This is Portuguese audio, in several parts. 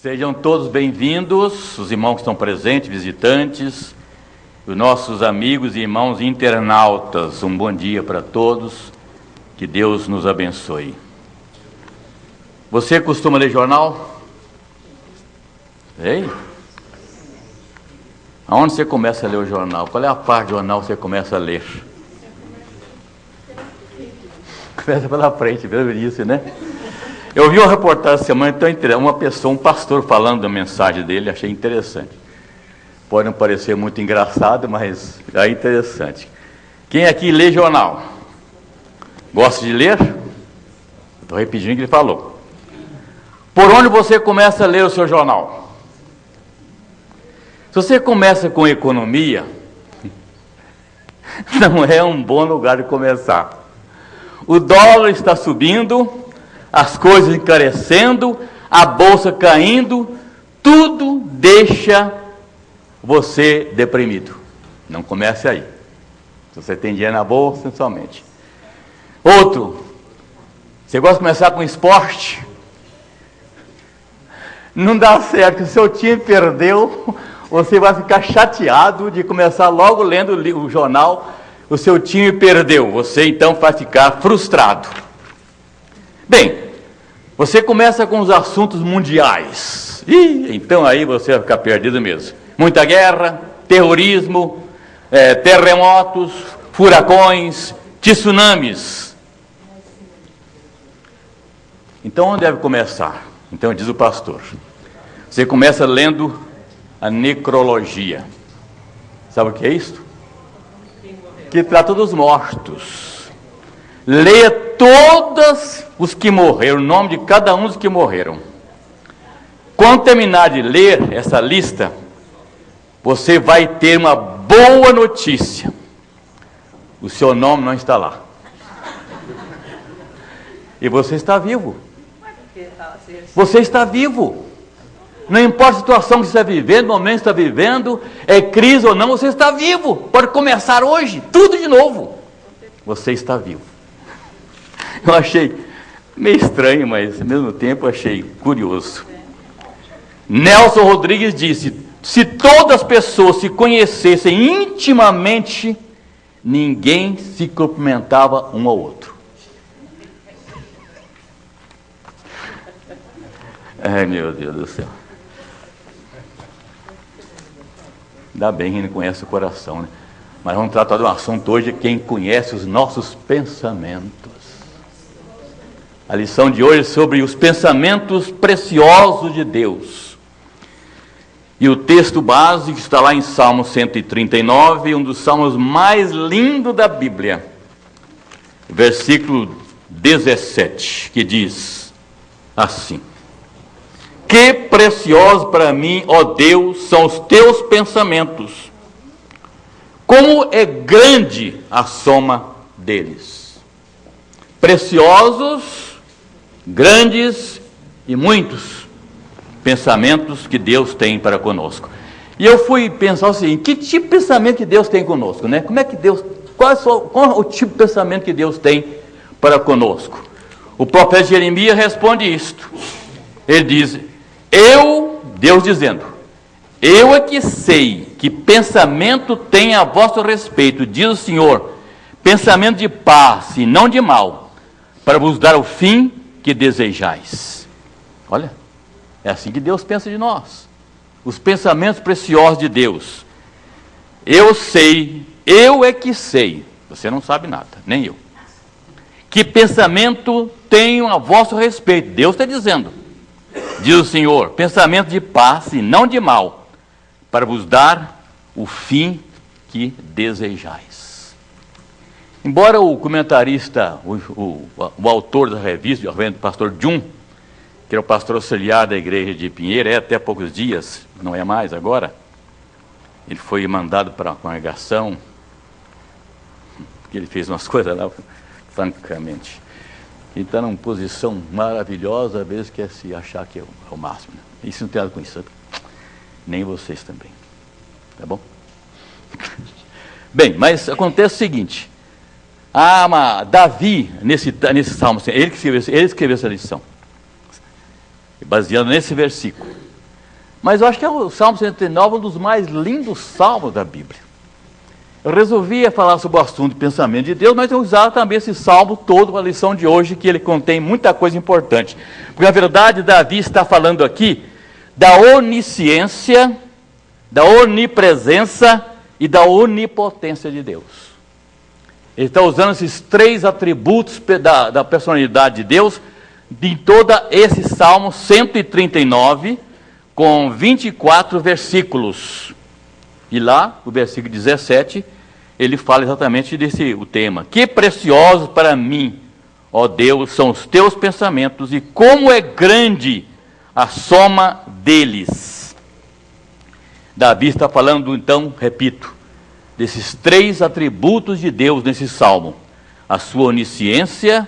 Sejam todos bem-vindos, os irmãos que estão presentes, visitantes, os nossos amigos e irmãos internautas. Um bom dia para todos, que Deus nos abençoe. Você costuma ler jornal? Ei? Aonde você começa a ler o jornal? Qual é a parte do jornal que você começa a ler? Começa pela frente, viu isso, né? Eu vi uma reportagem essa semana, então, uma pessoa, um pastor falando da mensagem dele, achei interessante. Pode não parecer muito engraçado, mas é interessante. Quem aqui lê jornal? Gosta de ler? Estou repetindo o que ele falou. Por onde você começa a ler o seu jornal? Se você começa com economia, não é um bom lugar de começar. O dólar está subindo, as coisas encarecendo, a bolsa caindo, tudo deixa você deprimido. Não comece aí. Se você tem dinheiro na bolsa, somente. Outro, você gosta de começar com esporte? Não dá certo, se o seu time perdeu, você vai ficar chateado de começar logo lendo o jornal, o seu time perdeu, você então vai ficar frustrado. Bem, você começa com os assuntos mundiais, então aí você vai ficar perdido mesmo. Muita guerra, terrorismo, terremotos, furacões, tsunamis. Então onde deve começar? Então diz o pastor, você começa lendo a necrologia. Sabe o que é isso? Que trata dos mortos. Leia todos os que morreram, o nome de cada um dos que morreram. Quando terminar de ler essa lista, você vai ter uma boa notícia. O seu nome não está lá. E você está vivo. Você está vivo. Não importa a situação que você está vivendo, o momento que você está vivendo, é crise ou não, você está vivo. Pode começar hoje, tudo de novo. Você está vivo. Eu achei meio estranho, mas ao mesmo tempo achei curioso. Nelson Rodrigues disse: se todas as pessoas se conhecessem intimamente, ninguém se cumprimentava um ao outro. Ai, meu Deus do céu. Ainda bem que a gente conhece o coração, né? Mas vamos tratar de um assunto hoje, quem conhece os nossos pensamentos. A lição de hoje é sobre os pensamentos preciosos de Deus. E o texto básico está lá em Salmo 139, um dos salmos mais lindos da Bíblia. Versículo 17, que diz assim: que preciosos para mim, ó Deus, são os teus pensamentos. Como é grande a soma deles. Preciosos, grandes e muitos pensamentos que Deus tem para conosco. E eu fui pensar o seguinte: que tipo de pensamento que Deus tem conosco, né? Como é que Deus, qual é o tipo de pensamento que Deus tem para conosco? O profeta Jeremias responde isto. Ele diz: Deus dizendo, eu é que sei que pensamento tem a vosso respeito, diz o Senhor, pensamento de paz e não de mal, para vos dar o fim que desejais. Olha, é assim que Deus pensa de nós. Os pensamentos preciosos de Deus. Eu sei, eu é que sei, você não sabe nada, nem eu. Que pensamento tenho a vosso respeito, Deus está dizendo. Diz o Senhor, pensamento de paz e não de mal, para vos dar o fim que desejais. Embora o comentarista, o autor da revista, o pastor Jun, que era o pastor auxiliar da igreja de Pinheiro, até poucos dias, não é mais agora, ele foi mandado para a congregação, porque ele fez umas coisas lá, francamente. Ele está numa posição maravilhosa, às vezes quer se achar que é o máximo. Né? Isso não tem nada com isso. Nem vocês também. Tá bom? Bem, mas acontece o seguinte. Davi, nesse salmo, ele que escreveu essa lição. Baseado nesse versículo. Mas eu acho que o Salmo 139 é um dos mais lindos salmos da Bíblia. Eu resolvi falar sobre o assunto de pensamento de Deus, mas eu usar também esse salmo todo, a lição de hoje, que ele contém muita coisa importante. Porque, na verdade, Davi está falando aqui da onisciência, da onipresença e da onipotência de Deus. Ele está usando esses três atributos da personalidade de Deus em todo esse Salmo 139, com 24 versículos. E lá, no versículo 17, ele fala exatamente o tema. Que preciosos para mim, ó Deus, são os teus pensamentos, e como é grande a soma deles. Davi está falando, então, repito, desses três atributos de Deus nesse salmo: a sua onisciência,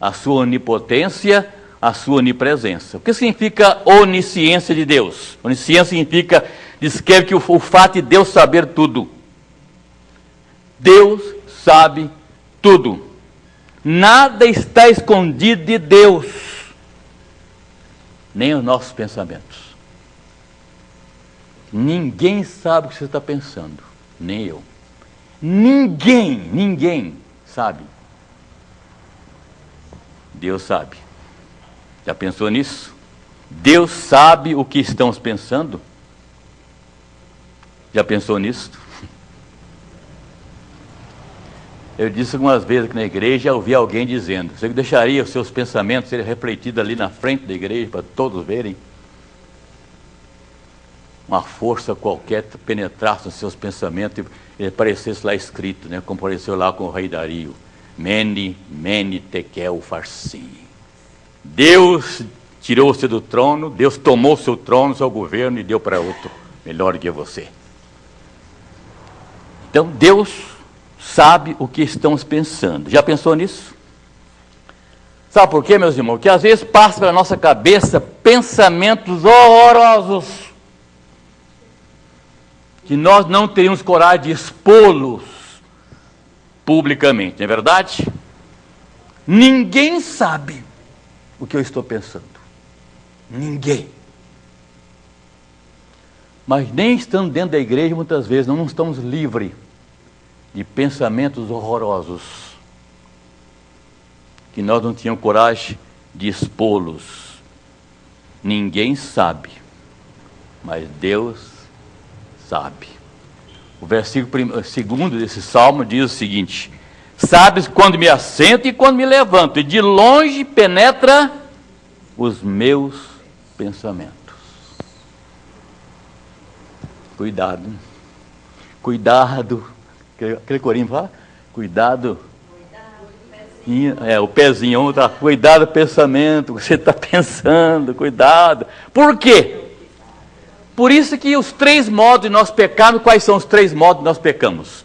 a sua onipotência, a sua onipresença. O que significa onisciência de Deus? Onisciência significa, descreve que o fato de Deus saber tudo. Deus sabe tudo. Nada está escondido de Deus, nem os nossos pensamentos. Ninguém sabe o que você está pensando, nem eu. Ninguém sabe. Deus sabe. Já pensou nisso? Deus sabe o que estamos pensando? Já pensou nisso? Eu disse algumas vezes aqui na igreja, eu ouvi alguém dizendo: você deixaria os seus pensamentos serem refletidos ali na frente da igreja para todos verem? Uma força qualquer penetrasse nos seus pensamentos e aparecesse lá escrito, né, como apareceu lá com o rei Dario: Mene, Mene, Tekel, Farsim. Deus tirou você do trono, Deus tomou seu trono, seu governo, e deu para outro melhor que você. Então Deus sabe o que estamos pensando. Já pensou nisso? Sabe por quê, meus irmãos? Que às vezes passa pela nossa cabeça pensamentos horrorosos, que nós não teríamos coragem de expô-los publicamente, não é verdade? Ninguém sabe o que eu estou pensando. Ninguém. Mas nem estando dentro da igreja, muitas vezes, não estamos livres de pensamentos horrorosos, que nós não tínhamos coragem de expô-los. Ninguém sabe, mas Deus sabe. O versículo segundo desse salmo diz o seguinte: sabes quando me assento e quando me levanto, e de longe penetra os meus pensamentos. Cuidado. Aquele corinho fala: cuidado. O pezinho, tá? Cuidado do pensamento, você está pensando, cuidado. Por quê? Por isso que os três modos de nós pecarmos, quais são os três modos de nós pecamos?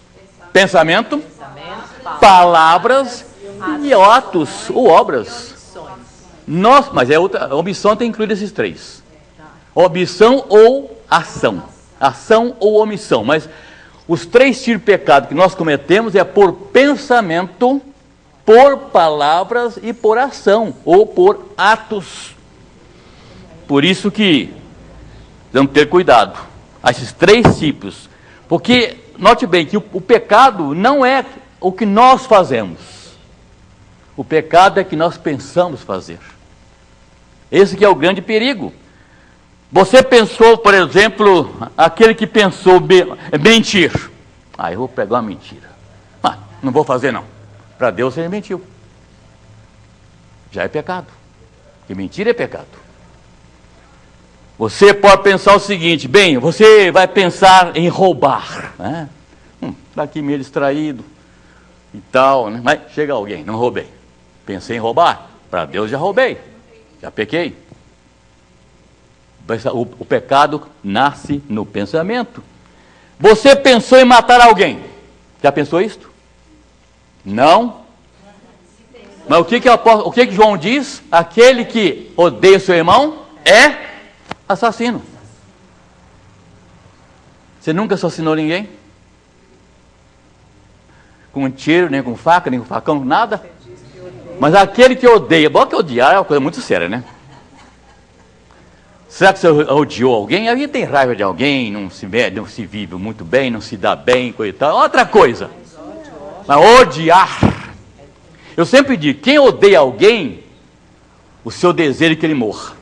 Pensamento, palavras e atos ou obras. Mas a omissão tem incluído esses três: omissão ou ação. Ação ou omissão. Mas os três tipos de pecado que nós cometemos é por pensamento, por palavras e por ação, ou por atos. Por isso que vamos ter cuidado a esses três tipos. Porque, note bem, que o pecado não é o que nós fazemos. O pecado é que nós pensamos fazer. Esse que é o grande perigo. Você pensou, por exemplo, aquele que pensou mentir. Eu vou pegar uma mentira. Não vou fazer não. Para Deus ele mentiu. Já é pecado. Porque mentira é pecado. Você pode pensar o seguinte: bem, você vai pensar em roubar, né? Daqui meio distraído e tal, né? Mas chega alguém: não roubei. Pensei em roubar. Para Deus já roubei. Já pequei. O pecado nasce no pensamento. Você pensou em matar alguém. Já pensou isto? Não. Mas o que João diz? Aquele que odeia seu irmão é assassino. Você nunca assassinou ninguém? Com um tiro, nem com faca, nem com facão, nada? Mas aquele que odeia, bom, que odiar é uma coisa muito séria, né? Será que você odiou alguém? A gente tem raiva de alguém, não se vive muito bem, não se dá bem, coisa e tal. Outra coisa. Mas odiar. Eu sempre digo, quem odeia alguém, o seu desejo é que ele morra.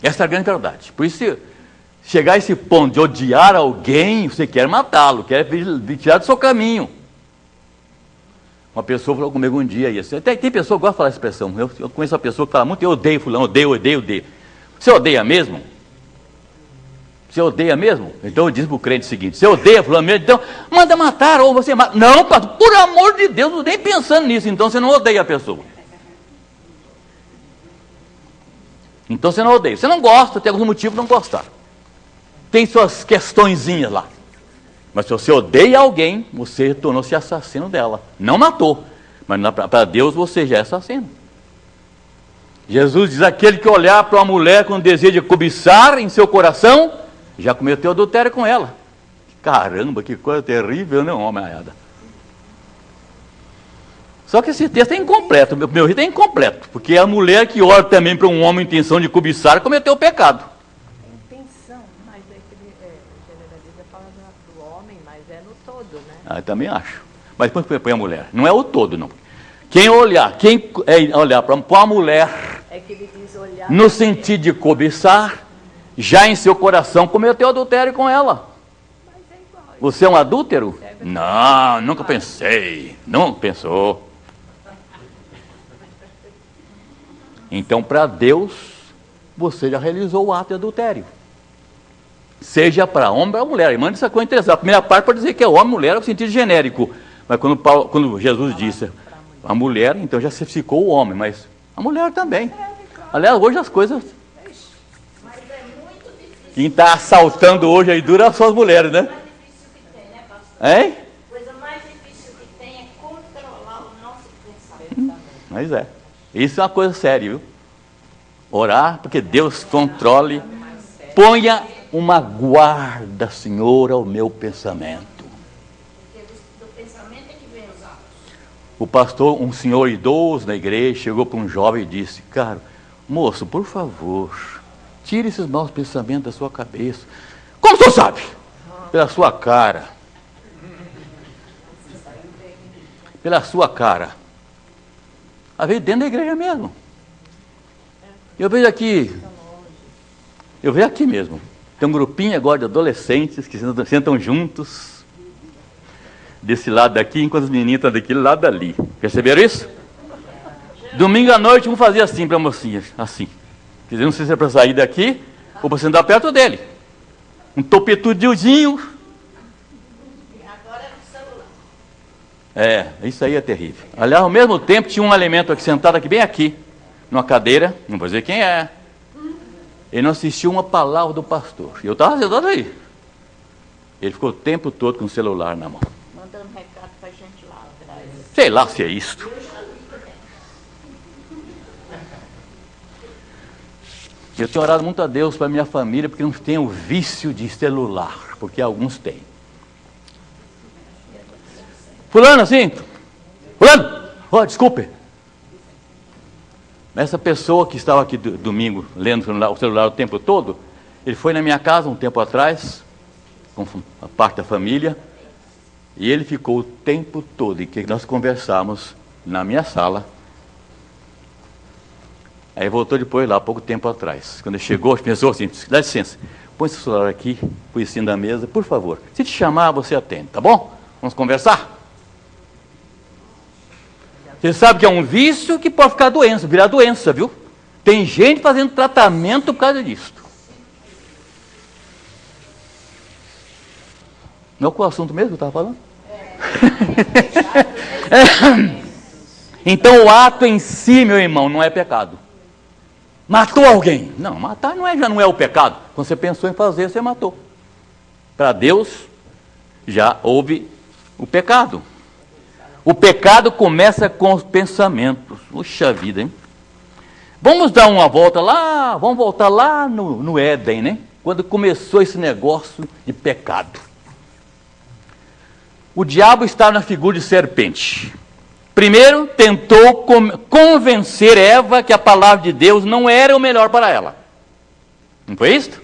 Essa é a grande verdade. Por isso, chegar a esse ponto de odiar alguém, você quer matá-lo, quer tirar do seu caminho. Uma pessoa falou comigo um dia isso. Tem pessoa que gosta de falar essa expressão. Eu conheço uma pessoa que fala muito, eu odeio fulano, odeio. Você odeia mesmo? Você odeia mesmo? Então eu disse para o crente o seguinte, você odeia fulano mesmo? Então manda matar ou você mata. Não, pastor, por amor de Deus, não estou nem pensando nisso. Então você não odeia a pessoa. Então você não odeia. Você não gosta, tem algum motivo de não gostar. Tem suas questõezinhas lá. Mas se você odeia alguém, você tornou-se assassino dela. Não matou, mas para Deus você já é assassino. Jesus diz, aquele que olhar para uma mulher com desejo de cobiçar em seu coração, já cometeu adultério com ela. Caramba, que coisa terrível, não, homem-aiada. Só que esse texto é incompleto, meu rito é incompleto, porque a mulher que olha também para um homem em intenção de cobiçar, cometeu o pecado. Eu também acho. Mas põe a mulher. Não é o todo, não. Quem olhar para uma mulher no sentido de cobiçar, já em seu coração cometeu adultério com ela. Você é um adúltero? Não, nunca pensei. Não pensou. Então, para Deus, você já realizou o ato de adultério. Seja para homem ou mulher. Manda essa coisa interessante. A primeira parte pode dizer que é homem, mulher, no sentido genérico. Mas quando Jesus disse a mulher, então já se ficou o homem, mas a mulher também. Aliás, hoje as coisas... Quem está assaltando hoje aí dura são as mulheres, né? Hein? A coisa mais difícil que tem é controlar o nosso pensamento. Mas é. Isso é uma coisa séria, viu? Orar, porque Deus controle. Ponha uma guarda, Senhor, ao meu pensamento. Porque do pensamento é que vem os atos. O pastor, um senhor idoso na igreja, chegou para um jovem e disse, cara, moço, por favor, tire esses maus pensamentos da sua cabeça. Como o senhor sabe? Pela sua cara. Pela sua cara. Às vezes dentro da igreja mesmo. Eu vejo aqui mesmo. Tem um grupinho agora de adolescentes que sentam juntos, desse lado daqui, enquanto os meninos estão daquele lado ali. Perceberam isso? Domingo à noite, um fazia assim para a mocinha, assim. Quer dizer, não sei se é para sair daqui ou para sentar perto dele. Um topetudinho. E agora é no celular. Isso aí é terrível. Aliás, ao mesmo tempo, tinha um elemento aqui sentado aqui, bem aqui, numa cadeira, não vou dizer quem é. Ele não assistiu uma palavra do pastor. E eu estava sentado aí. Ele ficou o tempo todo com o celular na mão. Mandando recado para a gente lá atrás. Sei lá se é isto. Eu tenho orado muito a Deus para minha família, porque não tem o vício de celular, porque alguns têm. Fulano, assim? Fulano! Oh, desculpe. Essa pessoa que estava aqui domingo lendo o celular o tempo todo, ele foi na minha casa um tempo atrás, com a parte da família, e ele ficou o tempo todo, em que nós conversamos na minha sala. Aí voltou depois lá, pouco tempo atrás. Quando ele chegou, pensou assim, dá licença, põe esse celular aqui, põe assim na mesa, por favor. Se te chamar, você atende, tá bom? Vamos conversar? Você sabe que é um vício que pode ficar doença, virar doença, viu? Tem gente fazendo tratamento por causa disso. Não é qual o assunto mesmo que eu estava falando? Então o ato em si, meu irmão, não é pecado. Matou alguém? Não, matar já não é o pecado. Quando você pensou em fazer, você matou. Para Deus, já houve o pecado. O pecado começa com os pensamentos. Puxa vida, hein? Vamos dar uma volta lá, vamos voltar lá no Éden, né? Quando começou esse negócio de pecado. O diabo estava na figura de serpente. Primeiro, tentou convencer Eva que a palavra de Deus não era o melhor para ela. Não foi isso?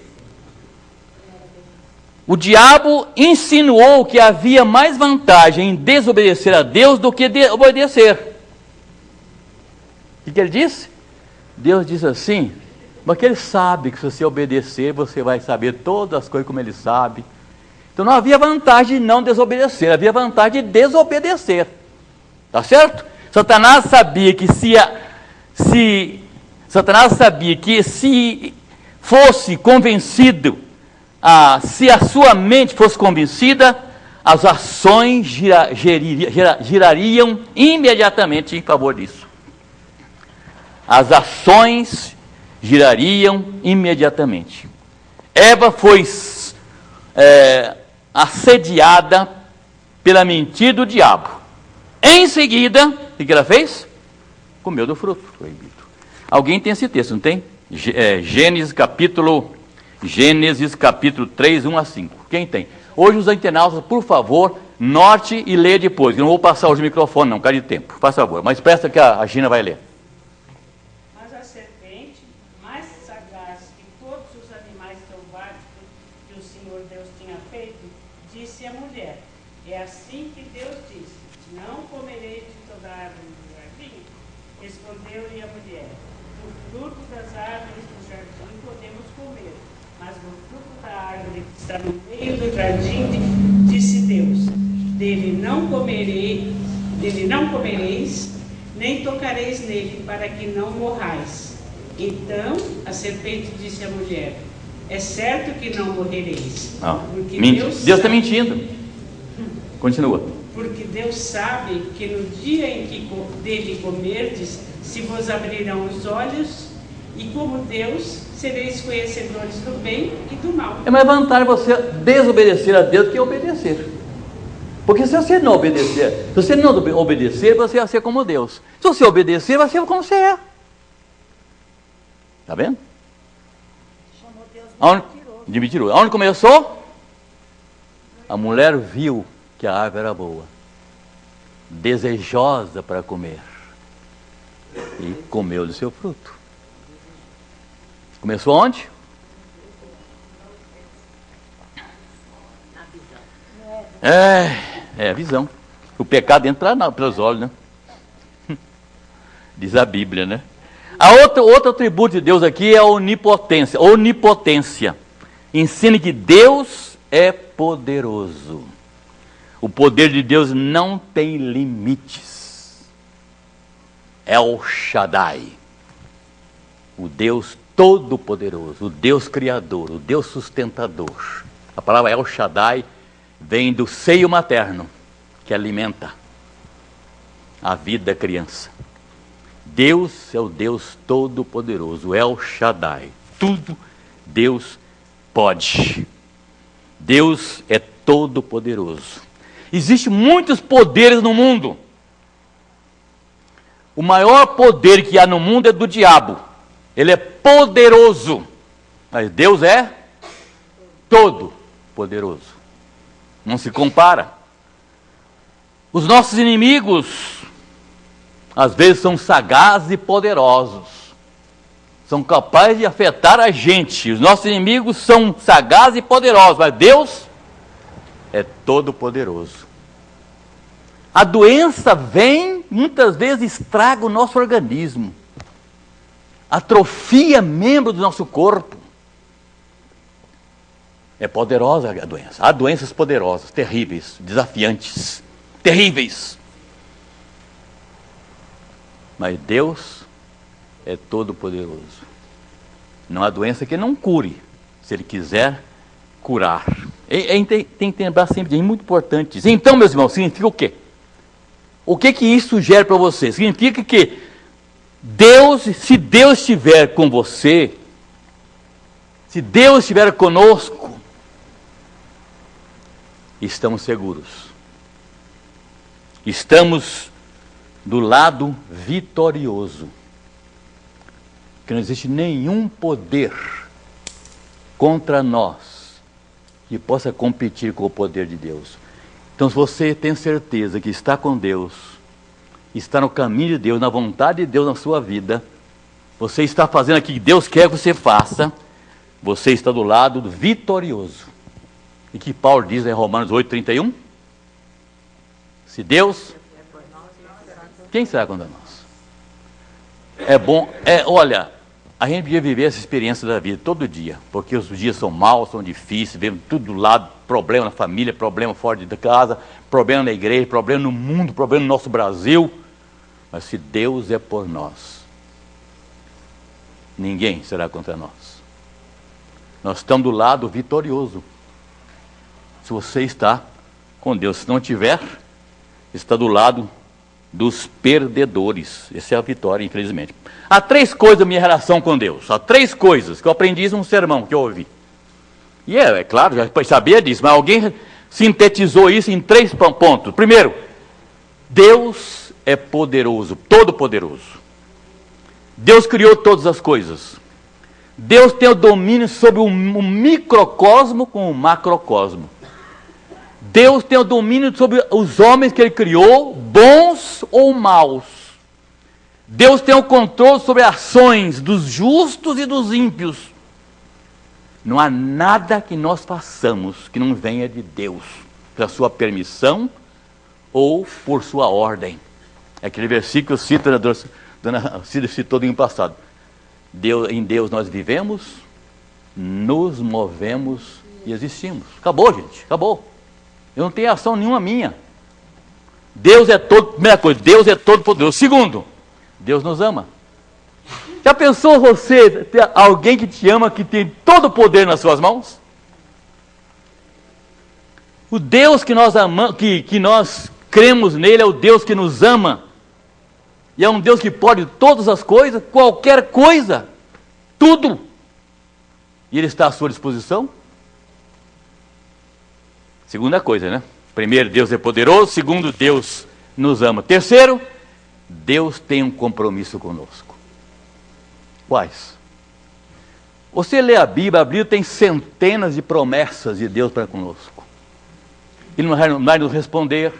O diabo insinuou que havia mais vantagem em desobedecer a Deus do que obedecer. O que ele disse? Deus disse assim, porque ele sabe que se você obedecer, você vai saber todas as coisas como ele sabe. Então não havia vantagem de não desobedecer, havia vantagem de desobedecer. Tá certo? Satanás sabia que se fosse convencido, se a sua mente fosse convencida, as ações girariam imediatamente em favor disso. As ações girariam imediatamente. Eva foi assediada pela mentira do diabo. Em seguida, o que ela fez? Comeu do fruto proibido. Alguém tem esse texto, não tem? Gênesis capítulo 3, 1 a 5. Quem tem? Hoje os internautas, por favor, note e leia depois. Eu não vou passar hoje o microfone, não, cara de tempo. Faz favor, mas presta que a Gina vai ler. Mas a serpente, mais sagaz que todos os animais selváticos que o Senhor Deus tinha feito, disse à mulher: é assim que Deus disse, não comereis de toda árvore do jardim? Respondeu-lhe a mulher: do fruto das árvores do jardim podemos comer, mas do fruto da árvore que está no meio do jardim, disse Deus: dele não comereis, nem tocareis nele, para que não morrais. Então a serpente disse à mulher: é certo que não morrereis. Porque Deus está mentindo. Continua. Porque Deus sabe que no dia em que dele comerdes, se vos abrirão os olhos, e como Deus, sereis conhecedores do bem e do mal. É mais vantagem você desobedecer a Deus que obedecer. Porque se você não obedecer, você vai ser como Deus. Se você obedecer, vai ser como você é. Está vendo? Chamou Deus de mentiroso. Aonde começou? A mulher viu que a árvore era boa, desejosa para comer, e comeu do seu fruto. Começou onde? A visão. O pecado entra pelos olhos, né? Diz a Bíblia, né? Outro atributo de Deus aqui é a onipotência. Onipotência. Ensina que Deus é poderoso. O poder de Deus não tem limites. El Shaddai, o Deus todo-poderoso, o Deus criador, o Deus sustentador. A palavra El Shaddai vem do seio materno, que alimenta a vida da criança. Deus é o Deus todo-poderoso, El Shaddai. Tudo Deus pode. Deus é todo-poderoso. Existem muitos poderes no mundo. O maior poder que há no mundo é do diabo. Ele é poderoso. Mas Deus é todo-poderoso. Não se compara. Os nossos inimigos, às vezes, são sagazes e poderosos. São capazes de afetar a gente. Os nossos inimigos são sagazes e poderosos. Mas Deus é todo-poderoso. A doença vem, muitas vezes estraga o nosso organismo, atrofia membros do nosso corpo. É poderosa a doença. Há doenças poderosas, terríveis, desafiantes, terríveis. Mas Deus é todo-poderoso. Não há doença que não cure, se Ele quiser curar. Tem que lembrar sempre, é muito importante isso. Então, meus irmãos, significa o quê? O que isso gera para você? Significa que Deus, se Deus estiver com você, se Deus estiver conosco, estamos seguros. Estamos do lado vitorioso. Que não existe nenhum poder contra nós que possa competir com o poder de Deus. Então, se você tem certeza que está com Deus, está no caminho de Deus, na vontade de Deus na sua vida, você está fazendo aquilo que Deus quer que você faça, você está do lado do vitorioso. E que Paulo diz em Romanos 8:31? Se Deus, quem será contra nós? É bom, olha, a gente devia viver essa experiência da vida todo dia, porque os dias são maus, são difíceis, vemos tudo do lado, problema na família, problema fora de casa, problema na igreja, problema no mundo, problema no nosso Brasil. Mas se Deus é por nós, ninguém será contra nós. Nós estamos do lado vitorioso. Se você está com Deus, se não tiver, está do lado dos perdedores. Essa é a vitória, infelizmente. Há 3 coisas da minha relação com Deus. Há 3 coisas que eu aprendi isso num sermão que eu ouvi. E é claro, já sabia disso, mas alguém sintetizou isso em 3 pontos. Primeiro, Deus é poderoso, todo-poderoso. Deus criou todas as coisas. Deus tem o domínio sobre o microcosmo com o macrocosmo. Deus tem o domínio sobre os homens que Ele criou, bons ou maus. Deus tem o controle sobre ações dos justos e dos ímpios. Não há nada que nós façamos que não venha de Deus, pela sua permissão ou por sua ordem. É aquele versículo que cita a dona Cida citou no ano passado. Em Deus nós vivemos, nos movemos e existimos. Acabou, gente, acabou. Eu não tenho ação nenhuma minha. Deus é todo, primeira coisa, Deus é todo poderoso. Segundo, Deus nos ama. Já pensou você ter alguém que te ama, que tem todo o poder nas suas mãos? O Deus que nós amamos, que nós cremos nele, é o Deus que nos ama. E é um Deus que pode todas as coisas, qualquer coisa, tudo. E Ele está à sua disposição. Segunda coisa, né? Primeiro, Deus é poderoso. Segundo, Deus nos ama. Terceiro, Deus tem um compromisso conosco. Quais? Você lê a Bíblia tem centenas de promessas de Deus para conosco. Ele não vai nos responder,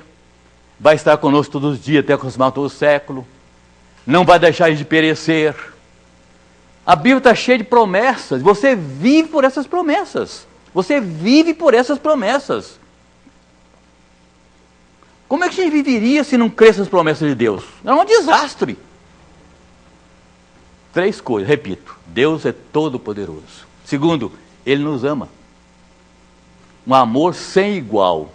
vai estar conosco todos os dias, até consumar todo o século. Não vai deixar de perecer. A Bíblia está cheia de promessas. Você vive por essas promessas. Você vive por essas promessas. Como é que a gente viveria se não cresce as promessas de Deus? É um desastre. 3 coisas, repito. Deus é todo poderoso. Segundo, Ele nos ama. Um amor sem igual.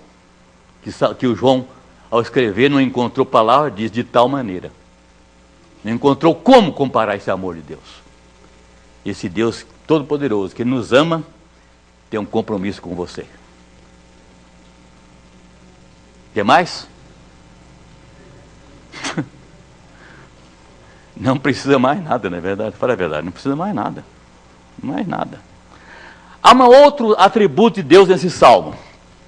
Que o João, ao escrever, não encontrou palavra, diz de tal maneira. Não encontrou como comparar esse amor de Deus. Esse Deus todo-poderoso que nos ama, tem um compromisso com você. Quer mais? Não precisa mais nada, não é verdade? Fala a verdade, não precisa mais nada. Mais nada. Há um outro atributo de Deus nesse salmo.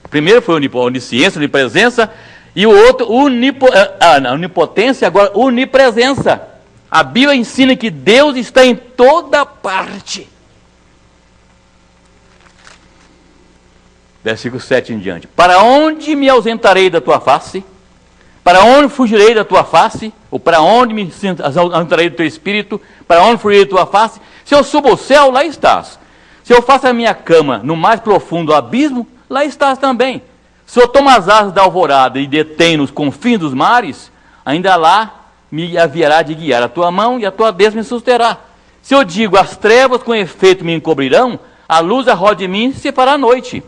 O primeiro foi onisciência, onipresença, e o outro, onipotência, agora onipresença. A Bíblia ensina que Deus está em toda parte. Versículo 7 em diante. Para onde me ausentarei da tua face? Para onde fugirei da tua face? Ou para onde me ausentarei do teu espírito? Para onde fugirei da tua face? Se eu subo ao céu, lá estás. Se eu faço a minha cama no mais profundo abismo, lá estás também. Se eu tomo as asas da alvorada e detém nos confins dos mares, ainda lá me haverá de guiar a tua mão e a tua destra me susterá. Se eu digo, as trevas com efeito me encobrirão, a luz à roda de mim se fará noite.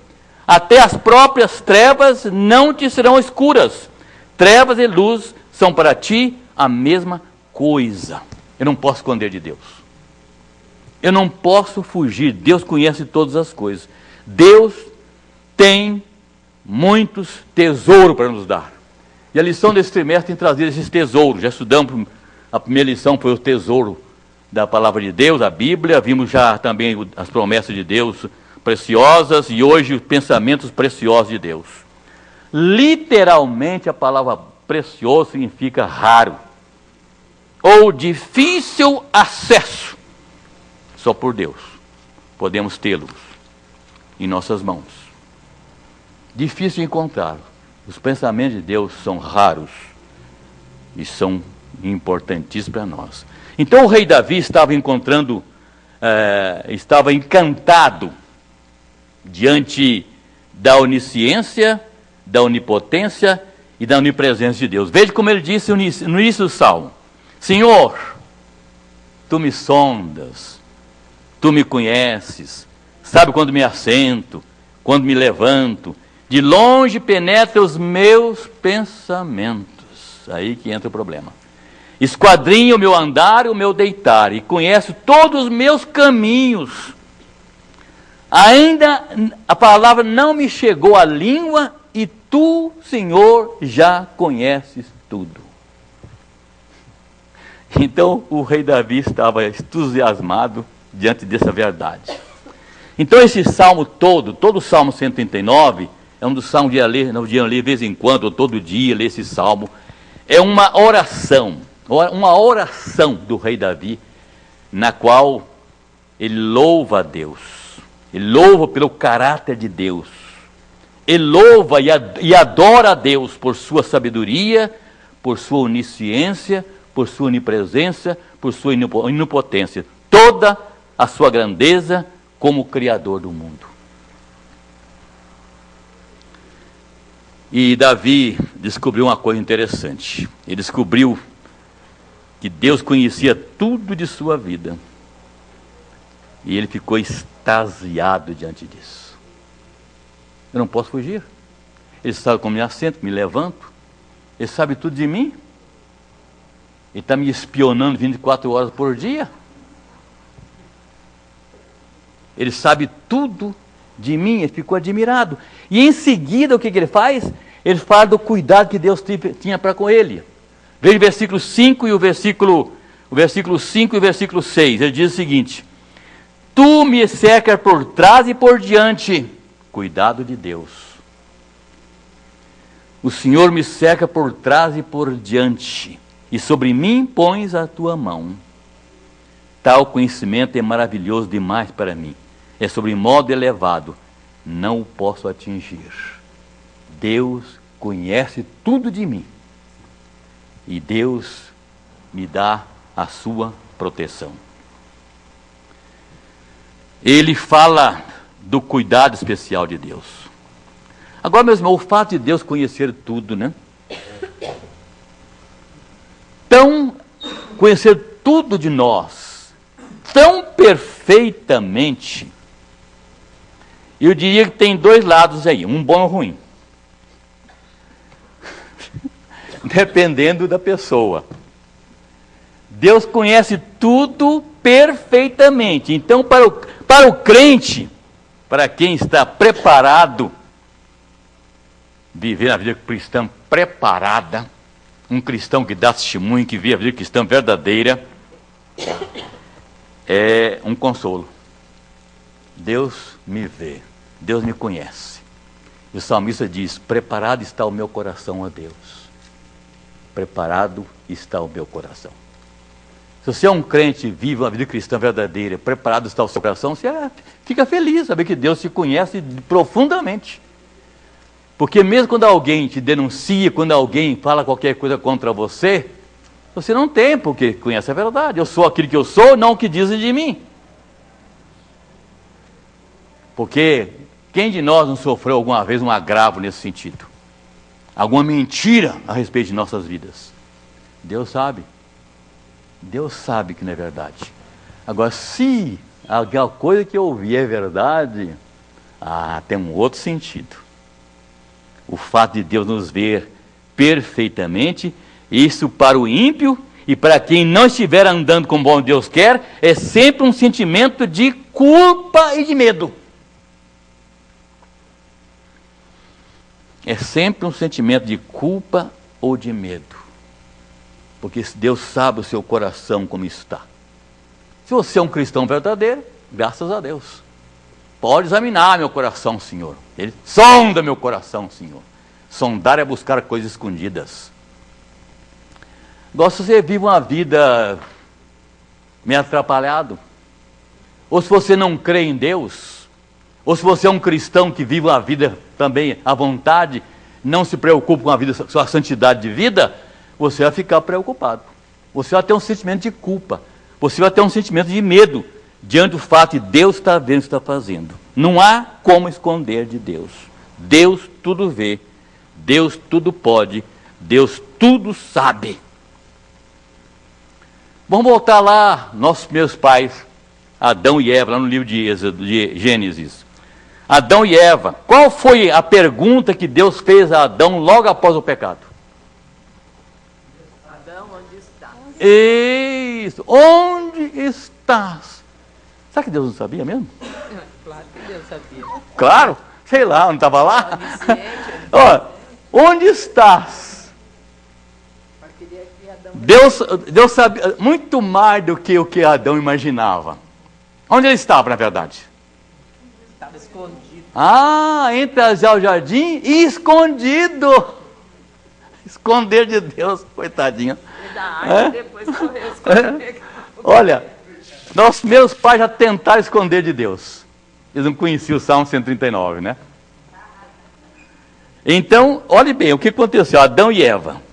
Até as próprias trevas não te serão escuras. Trevas e luz são para ti a mesma coisa. Eu não posso esconder de Deus. Eu não posso fugir. Deus conhece todas as coisas. Deus tem muitos tesouros para nos dar. E a lição desse trimestre tem trazido esses tesouros. Já estudamos, a primeira lição foi o tesouro da palavra de Deus, a Bíblia. Vimos já também as promessas de Deus preciosas e hoje os pensamentos preciosos de Deus. Literalmente a palavra precioso significa raro ou difícil acesso. Só por Deus podemos tê-los em nossas mãos. Difícil encontrá-los. Os pensamentos de Deus são raros. e são importantíssimos para nós. Então o rei Davi estava estava encantado diante da onisciência, da onipotência e da onipresença de Deus. Veja como ele disse no início do Salmo: Senhor, tu me sondas, tu me conheces, sabe quando me assento, quando me levanto, de longe penetra os meus pensamentos. Aí que entra o problema. Esquadrinha o meu andar e o meu deitar, e conhece todos os meus caminhos. Ainda a palavra não me chegou à língua, e tu, Senhor, já conheces tudo. Então o rei Davi estava entusiasmado diante dessa verdade. Então esse salmo todo o Salmo 139, é um dos salmos de ler, não de ler de vez em quando, ou todo dia ler esse salmo. É uma oração do rei Davi, na qual ele louva a Deus, ele louva pelo caráter de Deus, ele louva e adora a Deus por sua sabedoria, por sua onisciência, por sua onipresença, por sua onipotência, toda a sua grandeza como Criador do mundo. E Davi descobriu uma coisa interessante. Ele descobriu que Deus conhecia tudo de sua vida. E ele ficou extasiado diante disso. Eu não posso fugir. Ele sabe como me assento, me levanto. Ele sabe tudo de mim. Ele está me espionando 24 horas por dia. Ele sabe tudo de mim. Ele ficou admirado. E em seguida, o que ele faz? Ele fala do cuidado que Deus tinha para com ele. Veja o versículo 5 e o versículo 5 e o versículo 6. Ele diz o seguinte: tu me cercas por trás e por diante. Cuidado de Deus. O Senhor me cerca por trás e por diante, e sobre mim pões a tua mão. Tal conhecimento é maravilhoso demais para mim. É sobre modo elevado, não o posso atingir. Deus conhece tudo de mim. E Deus me dá a sua proteção. Ele fala do cuidado especial de Deus. Agora, meus irmãos, o fato de Deus conhecer tudo, né? Conhecer tudo de nós, tão perfeitamente, eu diria que tem dois lados aí, um bom e um ruim. Dependendo da pessoa. Deus conhece tudo perfeitamente. Então, para o crente, para quem está preparado, viver a vida cristã preparada, um cristão que dá testemunho, que vive a vida cristã verdadeira, é um consolo. Deus me vê, Deus me conhece. E o salmista diz: preparado está o meu coração a Deus. Preparado está o meu coração. Se você é um crente, vive uma vida cristã verdadeira, preparado está o seu coração, você fica feliz, saber que Deus te conhece profundamente. Porque mesmo quando alguém te denuncia, quando alguém fala qualquer coisa contra você, você não tem, porque conhece a verdade. Eu sou aquilo que eu sou, não o que dizem de mim. Porque quem de nós não sofreu alguma vez um agravo nesse sentido? Alguma mentira a respeito de nossas vidas? Deus sabe. Deus sabe que não é verdade. Agora, se alguma coisa que eu ouvi é verdade, tem um outro sentido. O fato de Deus nos ver perfeitamente, isso para o ímpio e para quem não estiver andando como bom Deus quer, é sempre um sentimento de culpa e de medo. É sempre um sentimento de culpa ou de medo. Porque Deus sabe o seu coração como está. Se você é um cristão verdadeiro, graças a Deus. Pode examinar meu coração, Senhor. Ele sonda meu coração, Senhor. Sondar é buscar coisas escondidas. Agora, se você vive uma vida meio atrapalhado, ou se você não crê em Deus, ou se você é um cristão que vive uma vida também à vontade, não se preocupa com a vida, sua santidade de vida, você vai ficar preocupado. Você vai ter um sentimento de culpa. Você vai ter um sentimento de medo diante do fato de Deus estar vendo o que está fazendo. Não há como esconder de Deus. Deus tudo vê. Deus tudo pode. Deus tudo sabe. Vamos voltar lá, nossos primeiros pais, Adão e Eva, lá no livro de Gênesis. Adão e Eva, qual foi a pergunta que Deus fez a Adão logo após o pecado? Adão, onde está? Isso, onde estás? Será que Deus não sabia mesmo? Claro que Deus sabia. Claro, sei lá, não estava lá? Ó, onde estás? Deus sabia muito mais do que o que Adão imaginava. Onde ele estava, na verdade? Estava escondido. Ah, entre as ao jardim e escondido. Esconder de Deus, coitadinho. E da árvore depois correu esconder. Olha, nossos meus pais já tentaram esconder de Deus. Eles não conheciam o Salmo 139, né? Então, olhe bem, o que aconteceu? Adão e Eva.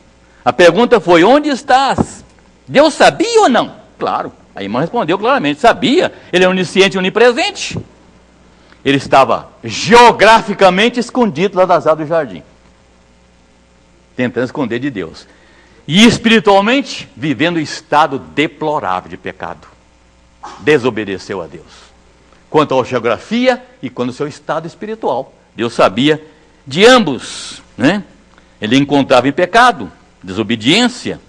A pergunta foi, onde estás? Deus sabia ou não? Claro, a irmã respondeu claramente, sabia. Ele é onisciente e onipresente. Ele estava geograficamente escondido lá das árvores do jardim, tentando esconder de Deus. E espiritualmente, vivendo um estado deplorável de pecado. Desobedeceu a Deus. Quanto à geografia e quanto ao seu estado espiritual. Deus sabia de ambos, né? Ele encontrava em pecado, desobediência.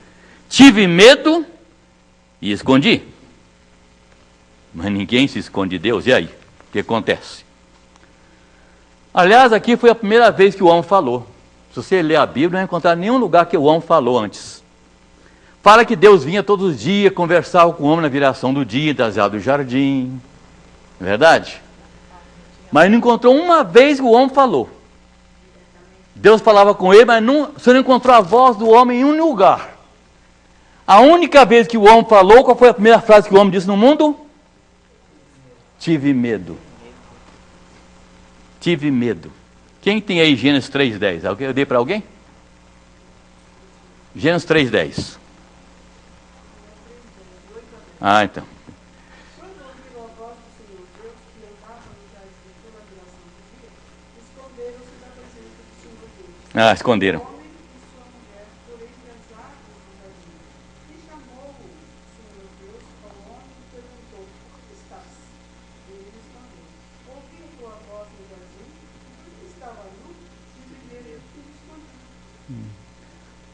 Tive medo e escondi. Mas ninguém se esconde de Deus. E aí? O que acontece? Aliás, aqui foi a primeira vez que o homem falou. Se você ler a Bíblia, não vai encontrar nenhum lugar que o homem falou antes. Fala que Deus vinha todos os dias, conversava com o homem na viração do dia, das árvores do jardim. Não é verdade? Mas não encontrou uma vez que o homem falou. Deus falava com ele, mas você não encontrou a voz do homem em um lugar. A única vez que o homem falou, qual foi a primeira frase que o homem disse no mundo? Tive medo. Tive medo. Quem tem aí Gênesis 3:10? Eu dei para alguém? Gênesis 3:10. Ah, então. Ah, esconderam.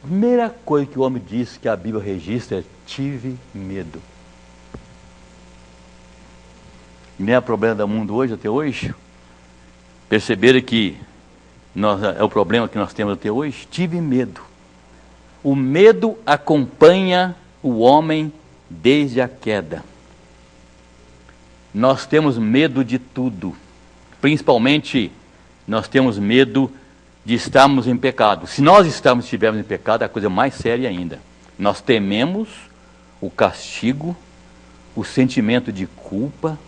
A primeira coisa que o homem disse que a Bíblia registra é: tive medo. Não é problema do mundo hoje, até hoje? Perceberam que é o problema que nós temos até hoje? Tive medo. O medo acompanha o homem desde a queda. Nós temos medo de tudo. Principalmente, nós temos medo de estarmos em pecado. Se nós estivermos em pecado, é a coisa mais séria ainda. Nós tememos o castigo, o sentimento de culpa.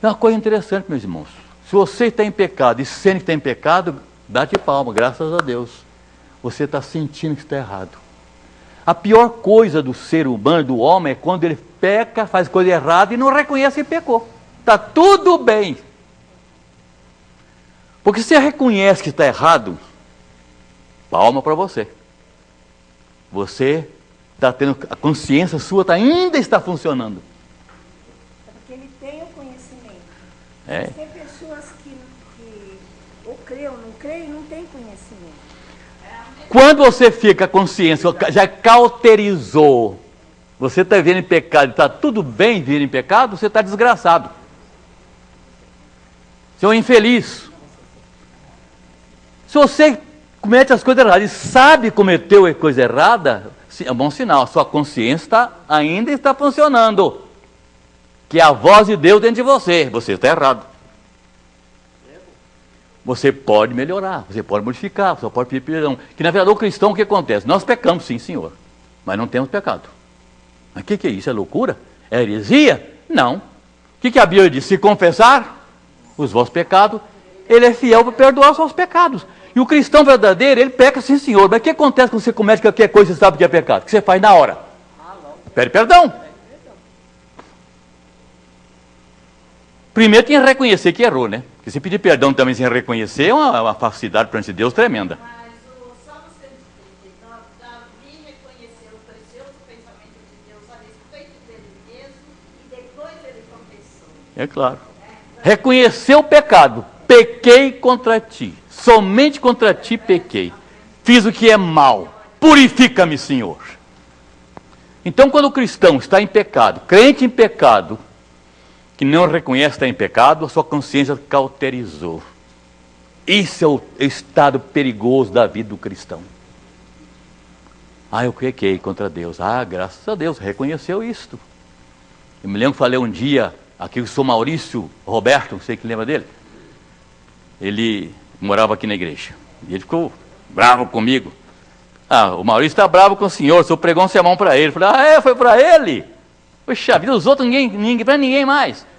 É uma coisa interessante, meus irmãos. Se você está em pecado e sente que está em pecado, dá-te palma, graças a Deus. Você está sentindo que está errado. A pior coisa do ser humano, do homem, é quando ele peca, faz coisa errada e não reconhece que pecou. Está tudo bem. Porque se você reconhece que está errado, palma para você. Você está tendo, a consciência sua ainda está funcionando. É porque ele tem o conhecimento. É. Mas tem pessoas que ou creem ou não creem, não tem conhecimento. Quando você fica com a consciência, já cauterizou, você está vivendo em pecado, está tudo bem viver em pecado, você está desgraçado. Você é um infeliz. Se você comete as coisas erradas e sabe que cometeu a coisa errada, é um bom sinal, a sua consciência ainda está funcionando. Que é a voz de Deus dentro de você. Você está errado. Você pode melhorar, você pode modificar, você pode pedir perdão. Que na verdade o cristão, o que acontece? Nós pecamos sim, Senhor, mas não temos pecado. Mas o que é isso? É loucura? É heresia? Não. O que a Bíblia diz? Se confessar os vossos pecados, Ele é fiel para perdoar os seus pecados. E o cristão verdadeiro, ele peca sim, senhor. Mas o que acontece quando você comete qualquer coisa e você sabe que é pecado? O que você faz na hora? Pede perdão. Primeiro tem que reconhecer que errou, né? Porque se pedir perdão também sem reconhecer é uma falsidade perante Deus tremenda. Mas o Salmo 139, Davi reconheceu os preciosos pensamentos de Deus a respeito dele mesmo e depois ele confessou. É claro. Reconheceu o pecado. Pequei contra ti. Somente contra ti pequei. Fiz o que é mal. Purifica-me, Senhor. Então, quando o cristão está em pecado, crente em pecado, que não reconhece estar em pecado, a sua consciência cauterizou. Isso é o estado perigoso da vida do cristão. Eu pequei contra Deus. Graças a Deus, reconheceu isto. Eu me lembro que falei um dia, aqui o São Maurício Roberto, não sei que lembra dele. Ele morava aqui na igreja. E ele ficou bravo comigo. O Maurício está bravo com o senhor, o senhor pregou um sermão para ele. Eu falei, foi para ele? Poxa vida, os outros, para ninguém mais.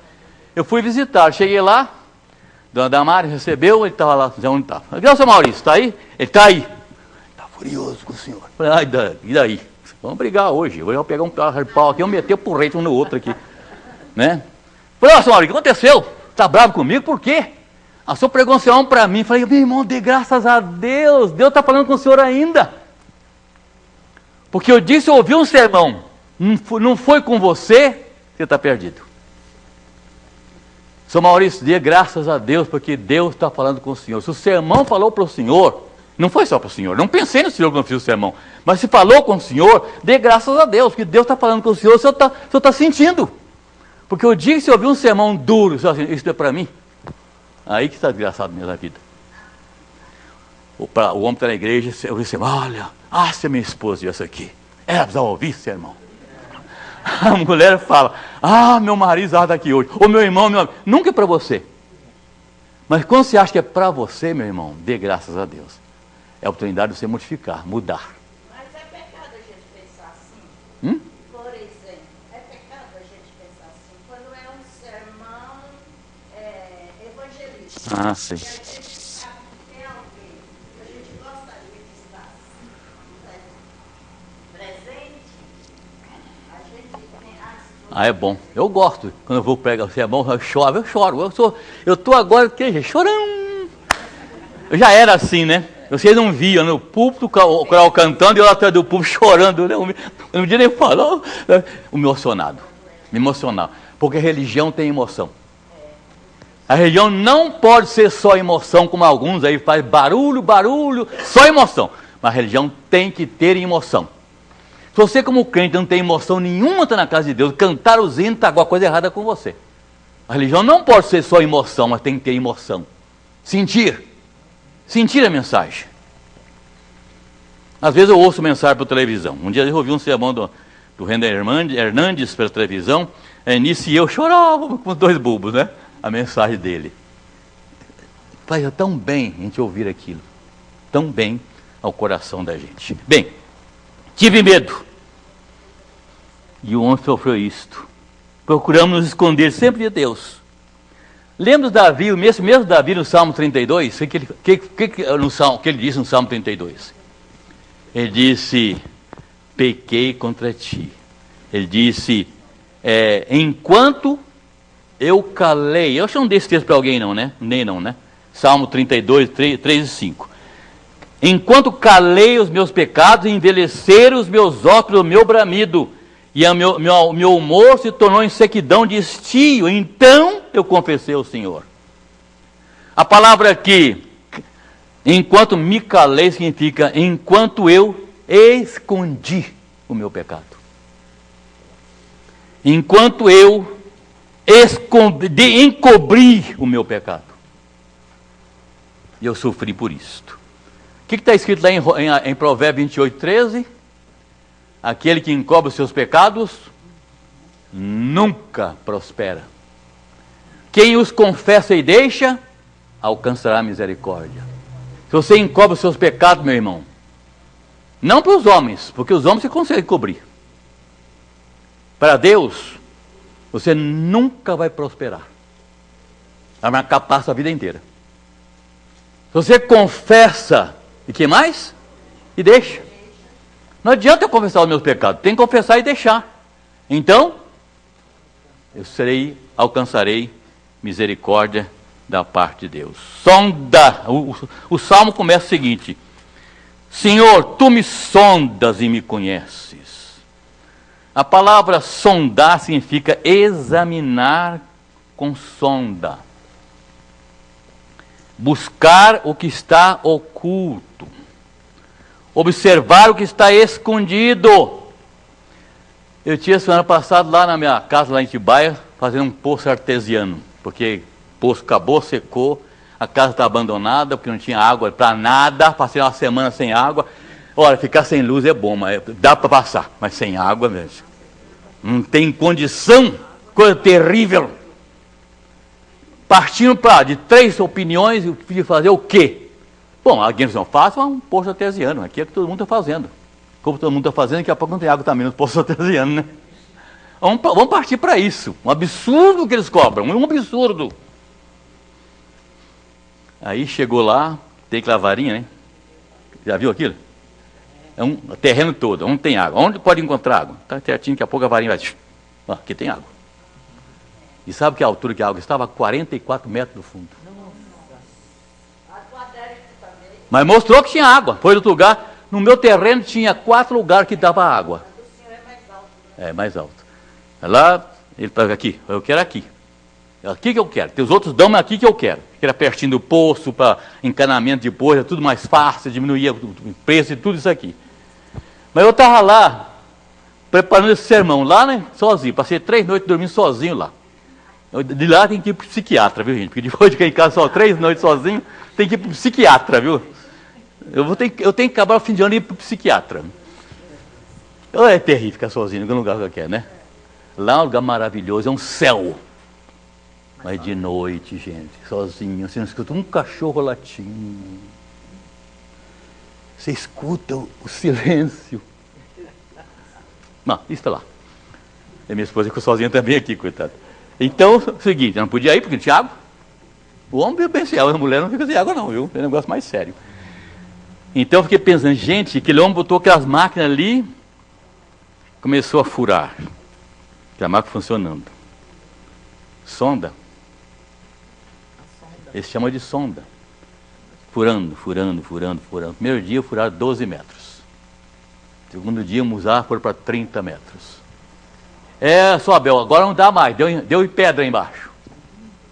Eu fui visitar, cheguei lá, Dona Damares recebeu, ele estava lá, onde estava. Cadê o seu Maurício, está aí? Ele está aí. Está furioso com o senhor. Eu falei, e daí? Vamos brigar hoje, eu vou pegar um carro de pau aqui, eu meter o porrete um no outro aqui. Né? Falei, seu Maurício, o que aconteceu? Está bravo comigo, por quê? O senhor pregou um sermão para mim. Falei, meu irmão, dê graças a Deus, Deus está falando com o senhor ainda. Porque eu disse, eu ouvi um sermão, não foi com você, você está perdido. São Maurício, dê graças a Deus, porque Deus está falando com o senhor. Se o sermão falou para o senhor, não foi só para o senhor, não pensei no senhor quando fiz o sermão, mas se falou com o senhor, dê graças a Deus, porque Deus está falando com o senhor está sentindo. Porque eu disse, se eu ouvi um sermão duro, isso é para mim, aí que está desgraçado na minha vida. O homem está na igreja, eu disse, olha, se a minha esposa viu isso aqui, ela precisa ouvir esse irmão. A mulher fala, meu marido está aqui hoje, ou meu irmão, nunca é para você. Mas quando você acha que é para você, meu irmão, dê graças a Deus. É a oportunidade de você modificar, mudar. Mas é pecado a gente pensar assim. Por exemplo, é pecado a gente pensar assim, quando é um sermão evangelista. Sim. E a gente sabe que tem alguém que a gente gostaria que estivesse presente, a gente tem É bom. Eu gosto. Quando eu vou pregar o sermão, eu choro. Eu estou agora chorando. Eu já era assim, né? Vocês não viam no púlpito, o coral cantando e eu lá atrás do púlpito chorando. Eu não podia nem falar. Me emocionava. Porque a religião tem emoção. A religião não pode ser só emoção, como alguns aí fazem barulho, só emoção. Mas a religião tem que ter emoção. Se você como crente não tem emoção nenhuma, está na casa de Deus, cantar os hinos, está alguma coisa errada com você. A religião não pode ser só emoção, mas tem que ter emoção. Sentir a mensagem. Às vezes eu ouço mensagem por televisão. Um dia eu ouvi um sermão do Render Hernandes pela televisão, nisso eu chorava com os dois bulbos, né? A mensagem dele. Faz tão bem a gente ouvir aquilo. Tão bem ao coração da gente. Bem, tive medo. E o homem sofreu isto. Procuramos nos esconder sempre de Deus. Lembra Davi, o mesmo Davi no Salmo 32? O que ele disse no Salmo 32? Ele disse, pequei contra ti. Ele disse, enquanto eu calei. Eu acho que não dei esse texto para alguém não, né? Nem não, né? Salmo 32, 3 e 5. Enquanto calei os meus pecados, envelheceram os meus ossos, o meu bramido, e o meu humor se tornou em sequidão de estio, então eu confessei ao Senhor. A palavra aqui, enquanto me calei, significa enquanto eu escondi o meu pecado. Enquanto eu encobri o meu pecado. E eu sofri por isto. O que está escrito lá em Provérbios 28, 13? Aquele que encobre os seus pecados nunca prospera. Quem os confessa e deixa, alcançará misericórdia. Se você encobre os seus pecados, meu irmão, não para os homens, porque os homens você consegue cobrir. Para Deus, você nunca vai prosperar. Vai marcar passo a vida inteira. Você confessa, e que mais? E deixa. Não adianta eu confessar os meus pecados, tem que confessar e deixar. Então, eu alcançarei misericórdia da parte de Deus. Sonda. O salmo começa o seguinte: Senhor, tu me sondas e me conheces. A palavra sondar significa examinar com sonda. Buscar o que está oculto. Observar o que está escondido. Eu tinha semana passada lá na minha casa, lá em Atibaia, fazendo um poço artesiano, porque o poço acabou, secou, a casa está abandonada, porque não tinha água para nada, passei uma semana sem água. Olha, ficar sem luz é bom, mas dá para passar, mas sem água mesmo. Não tem condição, coisa terrível. Partindo de 3 opiniões, eu podia fazer o quê? Bom, alguém não faz um poço artesiano, aqui é o que todo mundo está fazendo. Como todo mundo está fazendo, daqui a pouco não tem água também no poço artesiano, né? Vamos partir para isso. Um absurdo que eles cobram, um absurdo. Aí chegou lá, tem que lavarinha, né? Já viu aquilo? É um terreno todo, onde tem água. Onde pode encontrar água? Está certinho, daqui a pouco a varinha vai... aqui tem água. E sabe que a altura que a água estava? 44 metros do fundo. Mas mostrou que tinha água. Foi outro lugar. No meu terreno tinha 4 lugares que dava água. É mais alto. Lá, ele pega aqui, eu quero aqui. É aqui que eu quero. Tem os outros dão, mas aqui que eu quero. Que era pertinho do poço, para encanamento de boi, é tudo mais fácil, diminuía o preço e tudo isso aqui. Mas eu estava lá, preparando esse sermão, lá, né, sozinho. Passei 3 noites dormindo sozinho lá. De lá tem que ir para o psiquiatra, viu, gente? Porque depois de ficar em casa só 3 noites sozinho, tem que ir para o psiquiatra, viu? Eu tenho que acabar o fim de ano e ir para o psiquiatra. É terrível ficar sozinho no lugar que eu quero, né? Lá é um lugar maravilhoso, é um céu. Mas de noite, gente, sozinho, você não escuta um cachorro latindo. Você escuta o silêncio. Não, isso está lá. E minha esposa ficou sozinha também aqui, coitada. Então, é o seguinte, eu não podia ir porque não tinha água. O homem fica sem água, a mulher não fica sem água não, viu? É um negócio mais sério. Então eu fiquei pensando, gente, aquele homem botou aquelas máquinas ali, começou a furar. A máquina funcionando. Sonda. Eles chamam de sonda. Furando. Primeiro dia furaram 12 metros. Segundo dia, usar foram para 30 metros. Só Abel, agora não dá mais, deu pedra aí embaixo.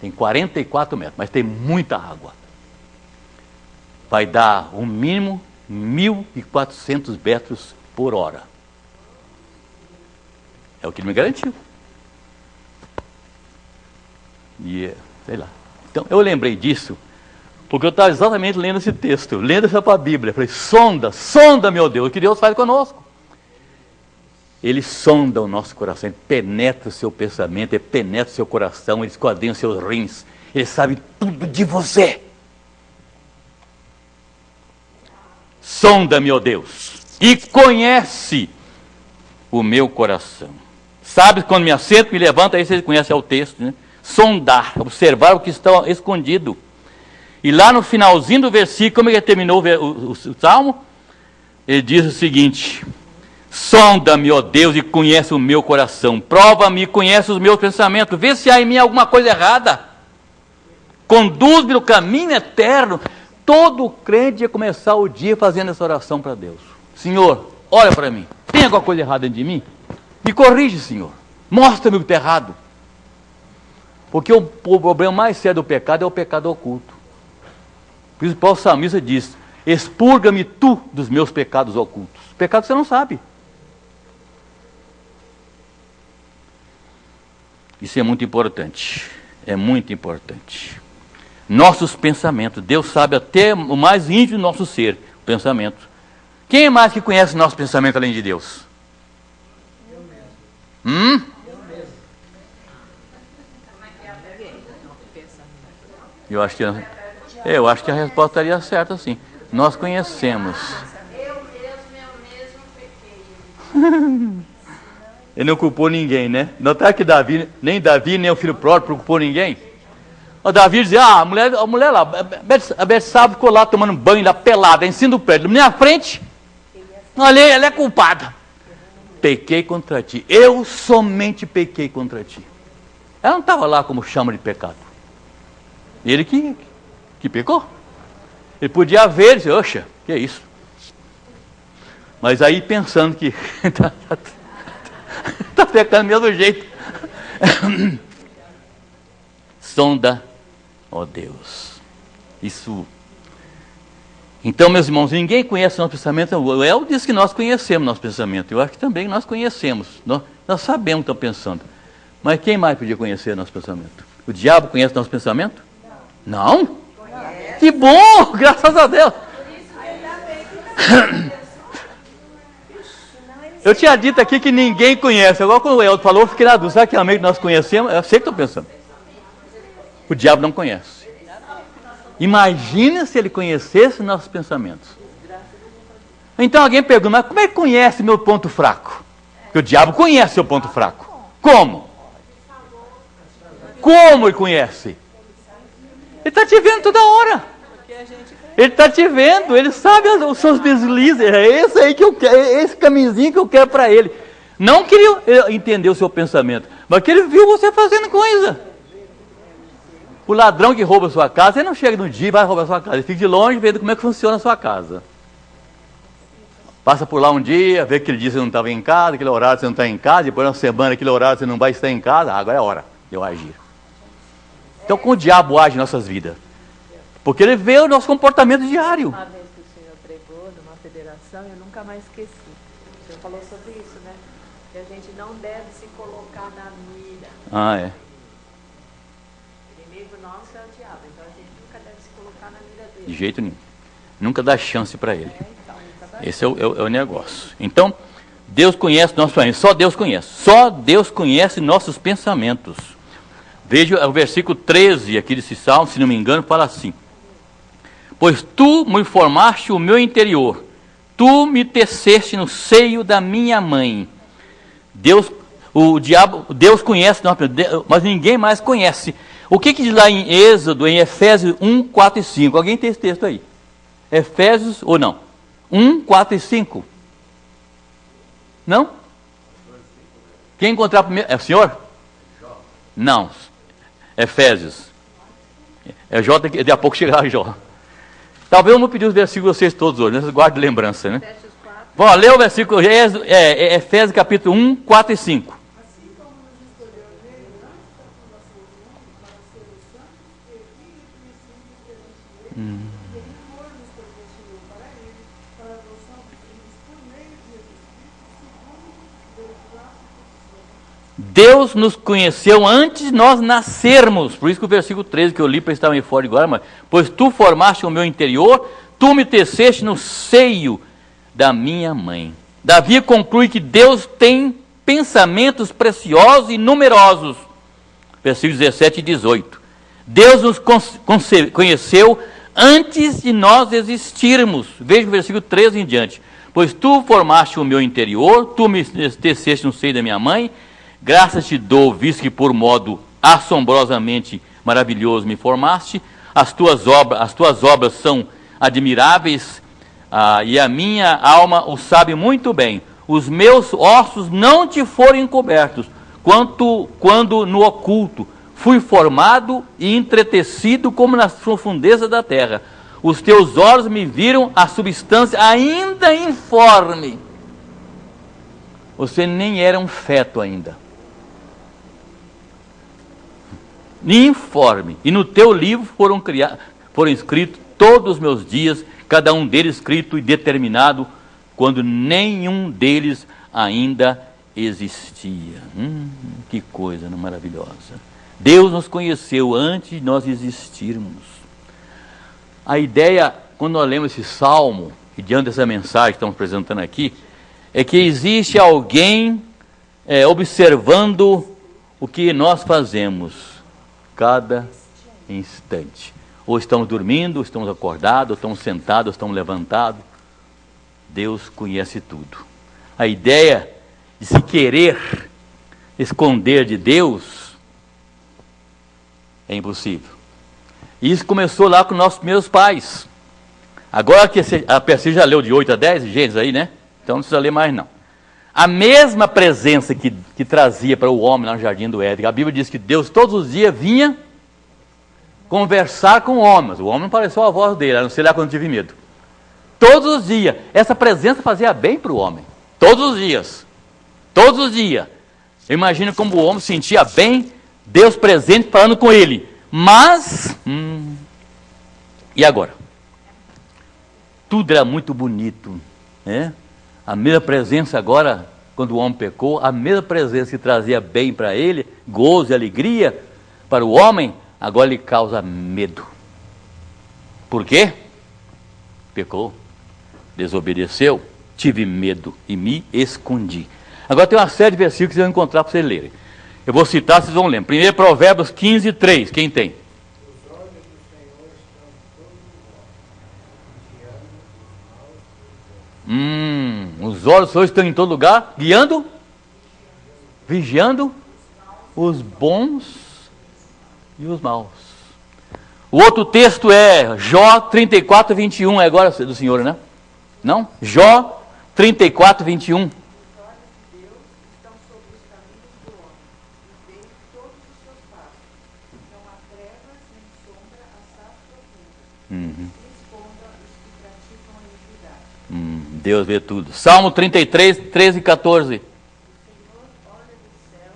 Tem 44 metros, mas tem muita água. Vai dar um mínimo 1.400 metros por hora. É o que ele me garantiu. E, sei lá. Então, eu lembrei disso, porque eu estava exatamente lendo esse texto, lendo essa para a Bíblia. Eu falei, sonda, meu Deus, o que Deus faz conosco. Ele sonda o nosso coração, ele penetra o seu pensamento, ele penetra o seu coração, ele esquadrinha os seus rins, ele sabe tudo de você. Sonda, meu Deus, e conhece o meu coração. Sabe quando me assento, me levanta, aí vocês conhecem o texto, né? Sondar, observar o que está escondido. E lá no finalzinho do versículo, como ele terminou o salmo? Ele diz o seguinte: sonda-me, ó Deus, e conhece o meu coração. Prova-me e conhece os meus pensamentos. Vê se há em mim alguma coisa errada. Conduz-me no caminho eterno. Todo crente ia começar o dia fazendo essa oração para Deus. Senhor, olha para mim. Tem alguma coisa errada dentro de mim? Me corrige, Senhor. Mostra-me o que está errado. Porque o problema mais sério do pecado é o pecado oculto. Por isso, Paulo Salmista diz: expurga-me tu dos meus pecados ocultos. Pecado você não sabe. Isso é muito importante. É muito importante. Nossos pensamentos. Deus sabe até o mais íntimo do nosso ser. O pensamento. Quem é mais que conhece o nosso pensamento além de Deus? Eu mesmo. Eu acho que a resposta estaria certa assim. Nós conhecemos. Eu mesmo pequei. Ele não culpou ninguém, né? Notar que nem Davi, nem o filho pródigo culpou ninguém. O Davi dizia, a mulher lá, a Betsaba ficou lá tomando banho, lá pelada, em cima do pé. Na minha frente, olha, ela é culpada. Pequei contra ti. Eu somente pequei contra ti. Ela não estava lá como chama de pecado. Ele que pecou. Ele podia ver e dizer, oxa, que é isso? Mas aí pensando que está pecando do mesmo jeito. Sonda, ó Deus. Isso. Então, meus irmãos, ninguém conhece o nosso pensamento. O El diz que nós conhecemos nosso pensamento. Eu acho que também nós conhecemos. Nós sabemos o que estamos pensando. Mas quem mais podia conhecer nosso pensamento? O diabo conhece nosso pensamento? Não? Que bom! Graças a Deus! Eu tinha dito aqui que ninguém conhece. Agora quando o Elton falou, eu fiquei na dúvida. Será que realmente nós conhecemos? Eu sei o que estou pensando. O diabo não conhece. Imagina se ele conhecesse nossos pensamentos. Então alguém pergunta, mas como é que conhece meu ponto fraco? Porque o diabo conhece seu ponto fraco. Como? Como ele conhece? Ele está te vendo toda hora. Ele está te vendo, ele sabe os seus deslizes. É esse aí que eu quero, é esse caminhozinho que eu quero para ele. Não que ele entendeu o seu pensamento, mas que ele viu você fazendo coisa. O ladrão que rouba a sua casa, ele não chega no dia e vai roubar a sua casa. Ele fica de longe vendo como é que funciona a sua casa. Passa por lá um dia, vê que ele disse que você não estava em casa, aquele horário você não está em casa, depois de uma semana, aquele horário você não vai estar em casa. Agora é a hora de eu agir. Então, como o diabo age em nossas vidas? Porque ele vê o nosso comportamento diário. Uma vez que o senhor pregou numa federação, eu nunca mais esqueci. O senhor falou sobre isso, né? Que a gente não deve se colocar na mira. Ah, é. O inimigo nosso é o diabo, então a gente nunca deve se colocar na mira dele. De jeito nenhum. Nunca dá chance para ele. Esse é o negócio. Então, Deus conhece nossos pensamentos. Só Deus conhece. Só Deus conhece nossos pensamentos. Veja o versículo 13 aqui desse salmo, se não me engano, fala assim. Pois tu me formaste o meu interior, tu me teceste no seio da minha mãe. Deus conhece, mas ninguém mais conhece. O que diz lá em Êxodo, em Efésios 1, 4 e 5? Alguém tem esse texto aí? Efésios, ou não? 1, 4 e 5? Não? Quem encontrar primeiro? É o senhor? Não. Efésios. É Jó, daqui a pouco chegará a Jó. Talvez eu não pedir os versículos vocês todos hoje, né? Vocês guardem lembrança, né? Vamos ler o versículo, Efésios capítulo 1, 4 e 5. Assim como nos escolheu nele antes da fundação do mundo para ser os santos e irrepreensíveis perante ele, e ele foi nos predestinou para ele, para a adoção de filhos por meio de Jesus Cristo, segundo beneplácito do Senhor. Deus nos conheceu antes de nós nascermos. Por isso que o versículo 13 que eu li para estar meio fora agora, mas pois tu formaste o meu interior, tu me teceste no seio da minha mãe. Davi conclui que Deus tem pensamentos preciosos e numerosos. Versículos 17 e 18. Deus nos conheceu antes de nós existirmos. Veja o versículo 13 em diante. Pois tu formaste o meu interior, tu me teceste no seio da minha mãe. Graças te dou, visto que por modo assombrosamente maravilhoso me formaste. As tuas obras são admiráveis, e a minha alma o sabe muito bem. Os meus ossos não te foram encobertos, quando no oculto fui formado e entretecido como na profundeza da terra. Os teus olhos me viram a substância ainda informe. Você nem era um feto ainda. Informe. E no teu livro foram escritos todos os meus dias, cada um deles escrito e determinado, quando nenhum deles ainda existia. Que coisa maravilhosa. Deus nos conheceu antes de nós existirmos. A ideia, quando nós lemos esse salmo, e diante dessa mensagem que estamos apresentando aqui, é que existe alguém observando o que nós fazemos cada instante. Ou estamos dormindo, ou estamos acordados, ou estamos sentados, ou estamos levantados. Deus conhece tudo. A ideia de se querer esconder de Deus é impossível. E isso começou lá com nossos primeiros pais. Agora que você já leu de 8 a 10 Gênesis aí, né? Então não precisa ler mais não. A mesma presença que trazia para o homem lá no Jardim do Éden. A Bíblia diz que Deus todos os dias vinha conversar com o homem. Mas o homem não pareceu a voz dele, a não ser lá quando tive medo. Todos os dias. Essa presença fazia bem para o homem. Todos os dias. Todos os dias. Eu imagino como o homem sentia bem Deus presente falando com ele. Mas, e agora? Tudo era muito bonito, né? A mesma presença agora, quando o homem pecou, a mesma presença que trazia bem para ele, gozo e alegria para o homem, agora lhe causa medo. Por quê? Pecou, desobedeceu, tive medo e me escondi. Agora tem uma série de versículos que vocês vão encontrar para vocês lerem. Eu vou citar, vocês vão ler. Primeiro Provérbios 15, 3. Quem tem? Os olhos do Senhor estão em todo lugar, guiando, vigiando os bons e os maus. O outro texto é Jó 34, 21, é agora do Senhor, né? Não? Jó 34, 21. Deus vê tudo. Salmo 33, 13 e 14. O Senhor olha dos céus,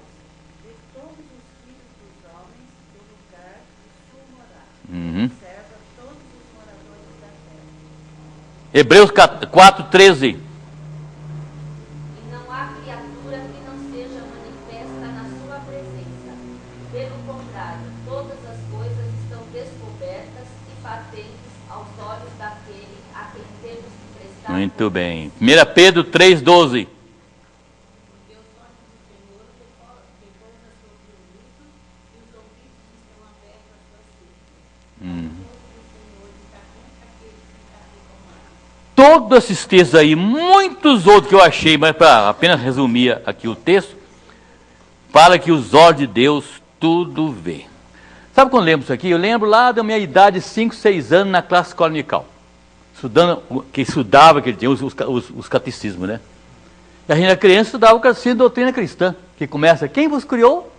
vê todos os filhos dos homens do lugar de sua morada. Observa todos os moradores da terra. Hebreus 4, 13. E não há criatura que não seja manifesta na sua presença. Pelo contrário, todas as coisas estão descobertas e patentes aos olhos daquele a quem temos que prestar. Muito bem. 1 Pedro 3, 12. Todos esses textos aí, muitos outros que eu achei, mas para apenas resumir aqui o texto, fala que os olhos de Deus tudo vê. Sabe quando eu lembro isso aqui? Eu lembro lá da minha idade, 5, 6 anos, na classe escola dominical. Que estudava, que tinha os catecismos, né? E a gente era criança, estudava o catecismo de doutrina cristã, que começa, quem vos criou?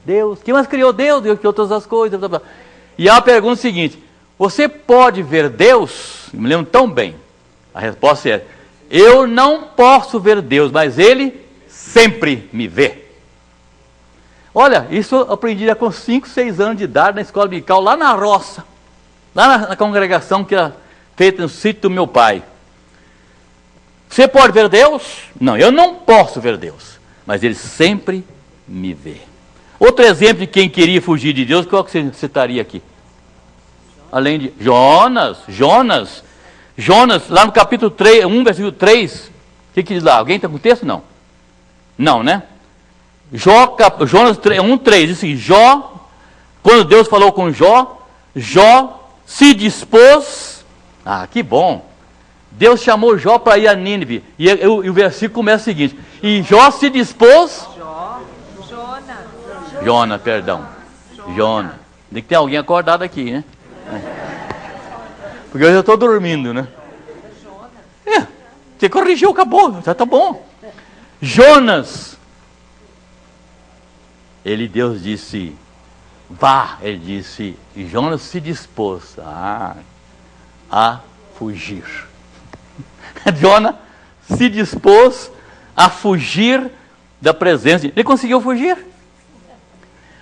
Deus. Quem mais criou? Deus, Deus criou todas as coisas. Blá, blá. E há uma pergunta seguinte, você pode ver Deus? Eu me lembro tão bem. A resposta é, eu não posso ver Deus, mas Ele sempre me vê. Olha, isso eu aprendi já com 5, 6 anos de idade na escola dominical, lá na roça, lá na congregação que era feita no sítio do meu pai. Você pode ver Deus? Não, eu não posso ver Deus, mas Ele sempre me vê. Outro exemplo de quem queria fugir de Deus, qual que você citaria aqui? Além de Jonas, lá no capítulo 3, 1, versículo 3, o que diz lá? Alguém está com o texto? Não. Não, né? Jonas 1, 3, diz assim, quando Deus falou com Jó se dispôs, que bom, Deus chamou Jó para ir a Nínive, e o versículo começa o seguinte, e Jó se dispôs, Jonas. Tem que ter alguém acordado aqui, né? Porque eu já estou dormindo, né? Você corrigiu, acabou, já está bom. Jonas, Deus disse, vá, ele disse, e Jonas se dispôs a fugir. Jonas se dispôs a fugir da presença. Ele conseguiu fugir.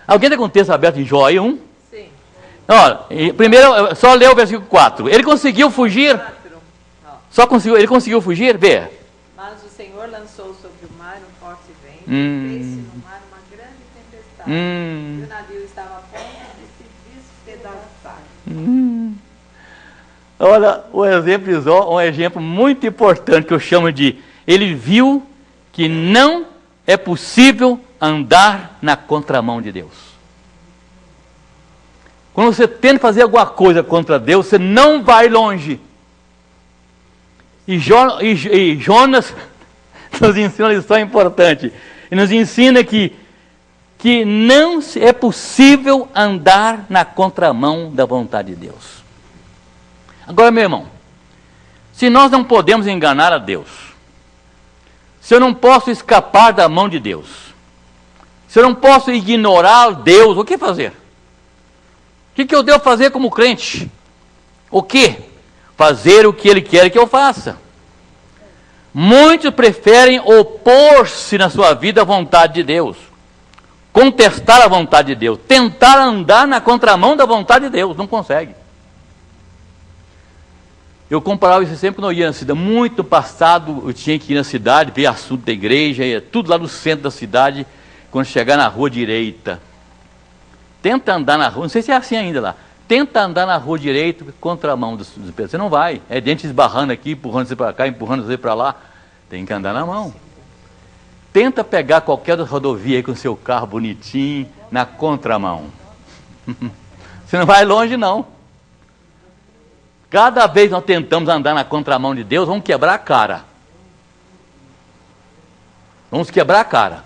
Alguém está com o texto aberto em Jó 1? Sim. Primeiro, só lê o versículo 4. Ele conseguiu fugir? Ele conseguiu fugir? Vê. Mas o Senhor lançou sobre o mar um forte vento, fez-se no mar uma grande tempestade, e o navio estava a ponto de se despedaçar. Olha, o exemplo de Jó, um exemplo muito importante que eu chamo de, ele viu que não é possível andar na contramão de Deus. Quando você tenta fazer alguma coisa contra Deus, você não vai longe. E Jonas nos ensina uma lição importante. Ele nos ensina que que não é possível andar na contramão da vontade de Deus. Agora, meu irmão, se nós não podemos enganar a Deus, se eu não posso escapar da mão de Deus, se eu não posso ignorar Deus, o que fazer? O que eu devo fazer como crente? O que? Fazer o que Ele quer que eu faça. Muitos preferem opor-se na sua vida à vontade de Deus, contestar a vontade de Deus, tentar andar na contramão da vontade de Deus, não consegue. Eu comparava isso sempre quando eu ia na cidade. Muito passado eu tinha que ir na cidade, ver assunto da igreja, ia tudo lá no centro da cidade. Quando chegar na rua direita, tenta andar na rua, não sei se é assim ainda lá, tenta andar na rua direita, contramão dos pedestres. Você não vai, é dente esbarrando aqui, empurrando você para cá, empurrando você para lá. Tem que andar na mão. Tenta pegar qualquer rodovia aí com seu carro bonitinho, na contramão. Você não vai longe não. Cada vez nós tentamos andar na contramão de Deus, vamos quebrar a cara. Vamos quebrar a cara.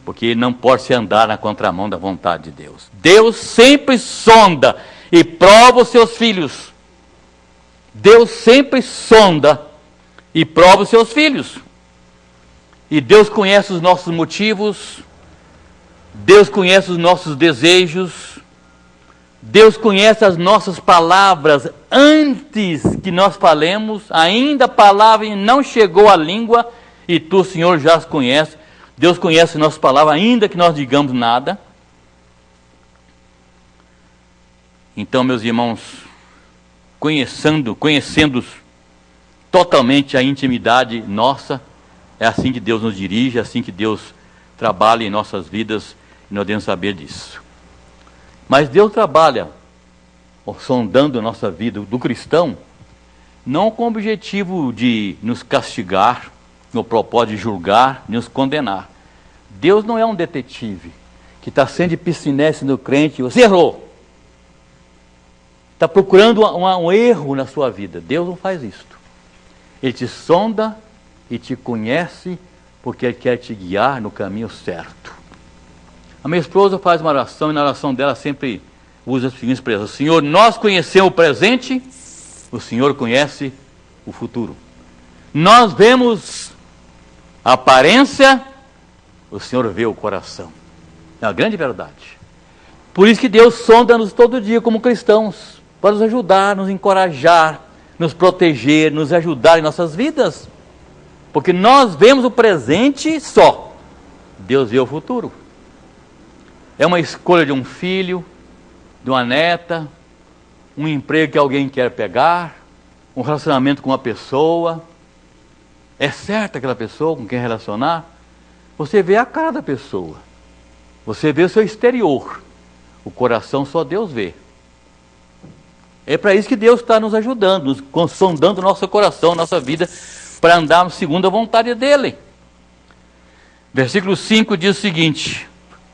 Porque não pode se andar na contramão da vontade de Deus. Deus sempre sonda e prova os seus filhos. Deus sempre sonda e prova os seus filhos. E Deus conhece os nossos motivos, Deus conhece os nossos desejos, Deus conhece as nossas palavras antes que nós falemos, ainda a palavra não chegou à língua e tu, Senhor, já as conhece. Deus conhece as nossas palavras ainda que nós digamos nada. Então, meus irmãos, conhecendo totalmente a intimidade nossa, é assim que Deus nos dirige, é assim que Deus trabalha em nossas vidas e nós devemos saber disso. Mas Deus trabalha sondando a nossa vida do cristão, não com o objetivo de nos castigar, no propósito de julgar, nos condenar. Deus não é um detetive que está sendo de piscinesse no crente, você errou. Está procurando um erro na sua vida. Deus não faz isto. Ele te sonda e te conhece porque Ele quer te guiar no caminho certo. A minha esposa faz uma oração e na oração dela sempre usa a seguinte expressão: Senhor, nós conhecemos o presente, o Senhor conhece o futuro. Nós vemos a aparência, o Senhor vê o coração. É uma grande verdade. Por isso que Deus sonda-nos todo dia como cristãos, para nos ajudar, nos encorajar, nos proteger, nos ajudar em nossas vidas. Porque nós vemos o presente só, Deus vê o futuro. É uma escolha de um filho, de uma neta, um emprego que alguém quer pegar, um relacionamento com uma pessoa. É certa aquela pessoa com quem relacionar? Você vê a cara da pessoa, você vê o seu exterior, o coração só Deus vê. É para isso que Deus está nos ajudando, nos sondando nosso coração, nossa vida, para andarmos segundo a vontade dEle. Versículo 5 diz o seguinte: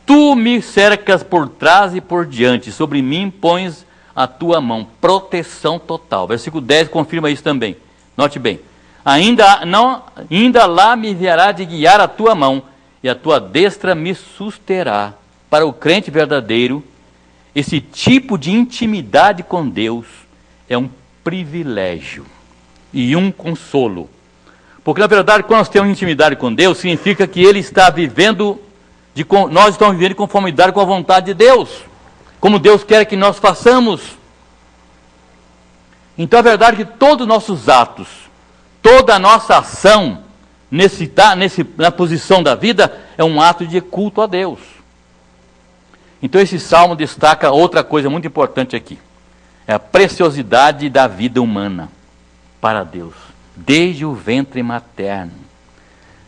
Tu me cercas por trás e por diante, sobre mim pões a tua mão, proteção total. Versículo 10 confirma isso também. Note bem: ainda lá me enviará de guiar a tua mão, e a tua destra me susterá. Para o crente verdadeiro, esse tipo de intimidade com Deus é um privilégio e um consolo. Porque, na verdade, quando nós temos intimidade com Deus, significa que Ele está vivendo, nós estamos vivendo em conformidade com a vontade de Deus, como Deus quer que nós façamos. Então, é verdade que todos os nossos atos, toda a nossa ação, na posição da vida, é um ato de culto a Deus. Então, esse salmo destaca outra coisa muito importante aqui: é a preciosidade da vida humana para Deus, desde o ventre materno.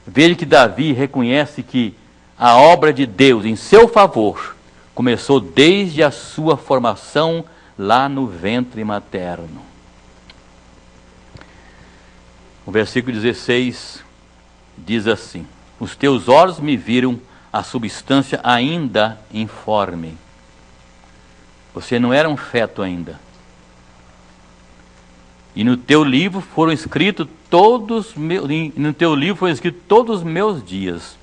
Veja que Davi reconhece que a obra de Deus em seu favor começou desde a sua formação lá no ventre materno. O versículo 16 diz assim: Os teus olhos me viram a substância ainda informe. Você não era um feto ainda. E no teu livro foram escritos todos os meus dias.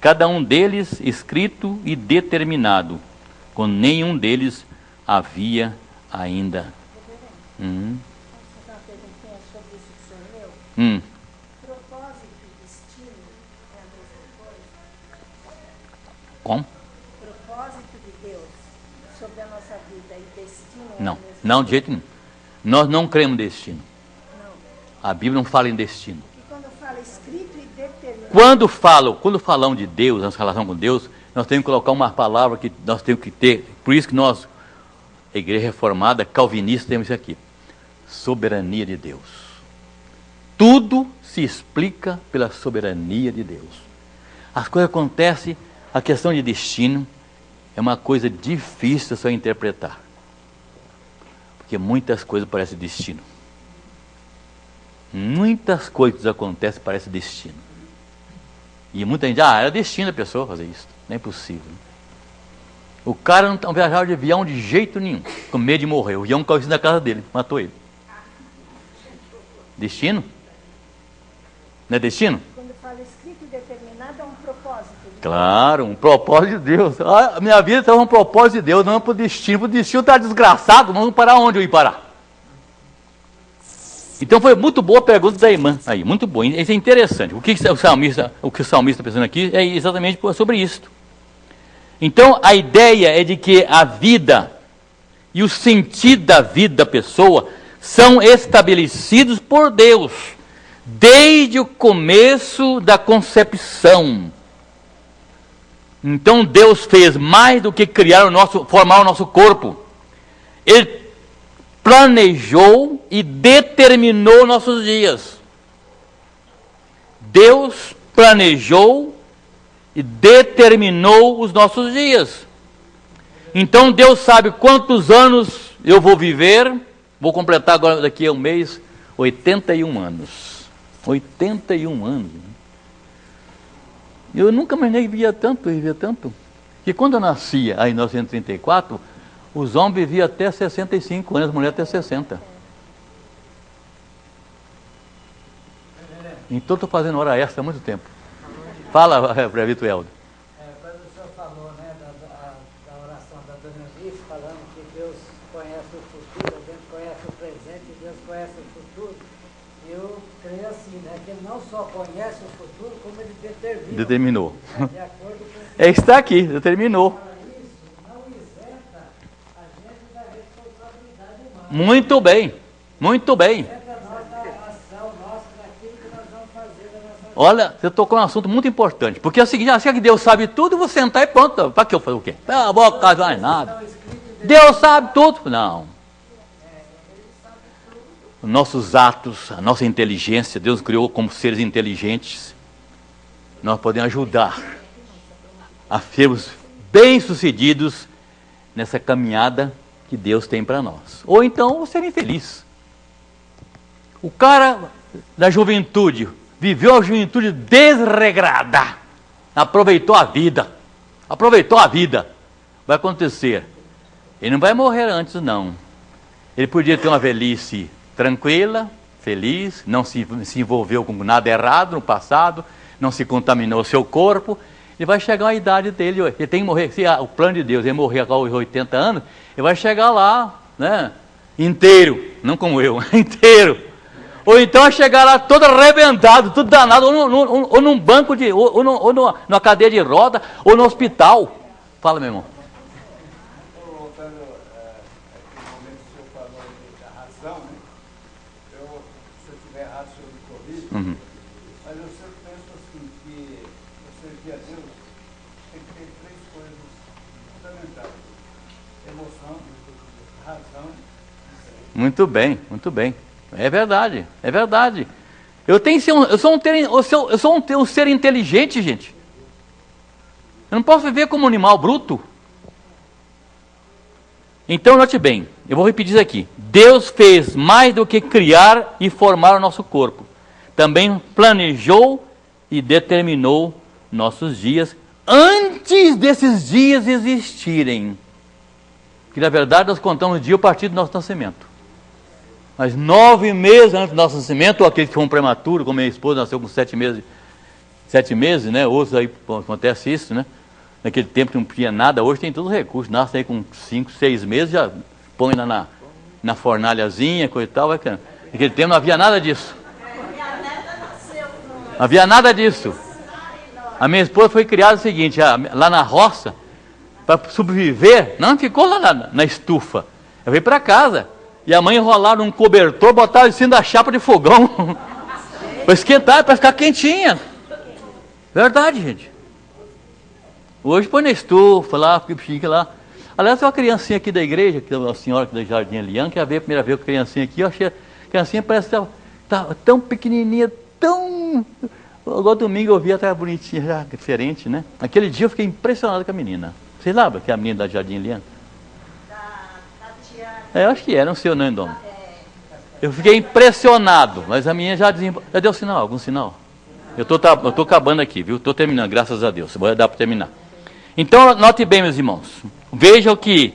cada um deles escrito e determinado, quando nenhum deles havia ainda. Posso fazer uma perguntinha sobre isso que o senhor leu? Propósito e destino é a mesma coisa? Como? Propósito de Deus sobre a nossa vida e destino é a Não, mesma não, de coisa? jeito nenhum. Nós não cremos em destino. Não. A Bíblia não fala em destino. E quando fala escrito e determinado, Quando falam de Deus, nossa relação com Deus, nós temos que colocar uma palavra que nós temos que ter. Por isso que nós, a Igreja Reformada, calvinista, temos isso aqui. Soberania de Deus. Tudo se explica pela soberania de Deus. As coisas acontecem, a questão de destino é uma coisa difícil de só interpretar. Porque muitas coisas parecem destino. Muitas coisas acontecem parecem destino. E muita gente, era destino da pessoa fazer isso. Não é possível. O cara não viajava de avião de jeito nenhum, com medo de morrer. O avião caiu em cima da casa dele, matou ele. Destino? Não é destino? quando fala escrito e determinado, é um propósito de Deus. Claro, um propósito de Deus. A minha vida está um propósito de Deus, não é para o destino. O destino está desgraçado, vamos parar onde eu ir parar? Então foi muito boa a pergunta da irmã aí, muito boa. Isso é interessante. O que o salmista está pensando aqui é exatamente sobre isso. Então a ideia é de que a vida e o sentido da vida da pessoa são estabelecidos por Deus desde o começo da concepção. Então Deus fez mais do que formar o nosso corpo. Ele planejou e determinou nossos dias. Deus planejou e determinou os nossos dias. Então Deus sabe quantos anos eu vou viver. Vou completar agora, daqui a um mês, 81 anos. 81 anos. Eu nunca imaginei que vivia tanto. Que quando eu nascia, aí em 1934, os homens viviam até 65 anos, as mulheres até 60. Então estou fazendo hora extra há muito tempo. Fala, Brevito Helder. Quando o senhor falou, né, da oração da Dona Eunice, falando que Deus conhece o futuro, Deus conhece o presente, Deus conhece o futuro, eu creio assim, né, que Ele não só conhece o futuro, como Ele Determinou. De acordo com Está aqui, determinou. isso, não isenta a gente da responsabilidade humana. Muito bem, muito bem. Isenta nós da ação nossa, daquilo que nós vamos fazer da nossa vida. Olha, você tocou num assunto muito importante. Porque é o seguinte, se que Deus sabe tudo, eu vou sentar e pronto. Para que eu fazer o quê? Eu vou casar nada. Deus sabe tudo. Não. Os nossos atos, a nossa inteligência, Deus criou como seres inteligentes. Nós podemos ajudar a sermos bem-sucedidos nessa caminhada que Deus tem para nós. Ou então ser infeliz. O cara da juventude viveu a juventude desregrada, aproveitou a vida. Vai acontecer. Ele não vai morrer antes, não. Ele podia ter uma velhice tranquila, feliz, não se envolveu com nada errado no passado, não se contaminou o seu corpo. Ele vai chegar à idade dele, ele tem que morrer. Se o plano de Deus é morrer aos 80 anos, ele vai chegar lá, né, inteiro, não como eu, inteiro. Ou então vai chegar lá todo arrebentado, tudo danado, ou num banco ou numa cadeira de roda, ou no hospital. Fala, meu irmão. Voltando àquele momento que o senhor falou da razão, né? Se eu estiver errado, o senhor me corrige. Mas eu sempre penso assim, que você servir a Deus tem que ter três coisas fundamentais: emoção, razão e fé. Muito bem, muito bem. É verdade, é verdade. Eu sou um ser inteligente, gente. Eu não posso viver como um animal bruto. Então, note bem, eu vou repetir isso aqui. Deus fez mais do que criar e formar o nosso corpo. Também planejou e determinou nossos dias antes desses dias existirem. Que na verdade nós contamos o dia a partir do nosso nascimento. Mas 9 meses antes do nosso nascimento, ou aqueles que foram prematuros, como minha esposa nasceu com 7 meses 7 meses, né? Outros aí acontece isso, né? Naquele tempo não tinha nada, hoje tem todos os recursos. Nasce aí com 5, 6 meses, já põe lá na fornalhazinha, coisa e tal. Naquele tempo não havia nada disso. Não havia nada disso. A minha esposa foi criada o seguinte, lá na roça, para sobreviver, não ficou lá na estufa. Eu veio para casa. E a mãe enrolava um cobertor, botava em cima da chapa de fogão. Para esquentar, para ficar quentinha. Verdade, gente. Hoje põe na estufa lá, fica lá. Aliás, tem uma criancinha aqui da igreja, que é uma senhora aqui da Jardim Elian, que ia ver a primeira vez a criancinha aqui, eu achei a criancinha parece que estava tão pequenininha, tão... Agora domingo eu vi, ela estava bonitinha, já diferente, né? Aquele dia eu fiquei impressionado com a menina. Vocês lembram que é a menina da Jardim Elian? Eu acho que era, não sei o nome, dona. Eu fiquei impressionado, mas a minha já deu sinal, algum sinal? Eu estou acabando aqui, viu? Estou terminando, graças a Deus. Vai dar para terminar. Então, note bem, meus irmãos. Vejam que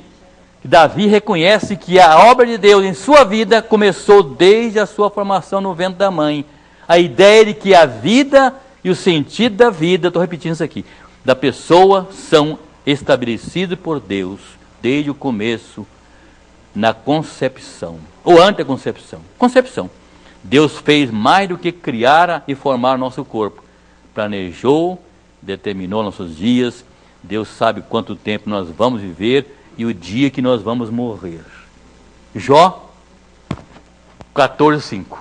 Davi reconhece que a obra de Deus em sua vida começou desde a sua formação no ventre da mãe. A ideia de que a vida e o sentido da vida, estou repetindo isso aqui, da pessoa são estabelecidos por Deus desde o começo, na concepção, ou antes da concepção. Concepção. Deus fez mais do que criar e formar o nosso corpo. Planejou, determinou nossos dias. Deus sabe quanto tempo nós vamos viver e o dia que nós vamos morrer. Jó 14:5.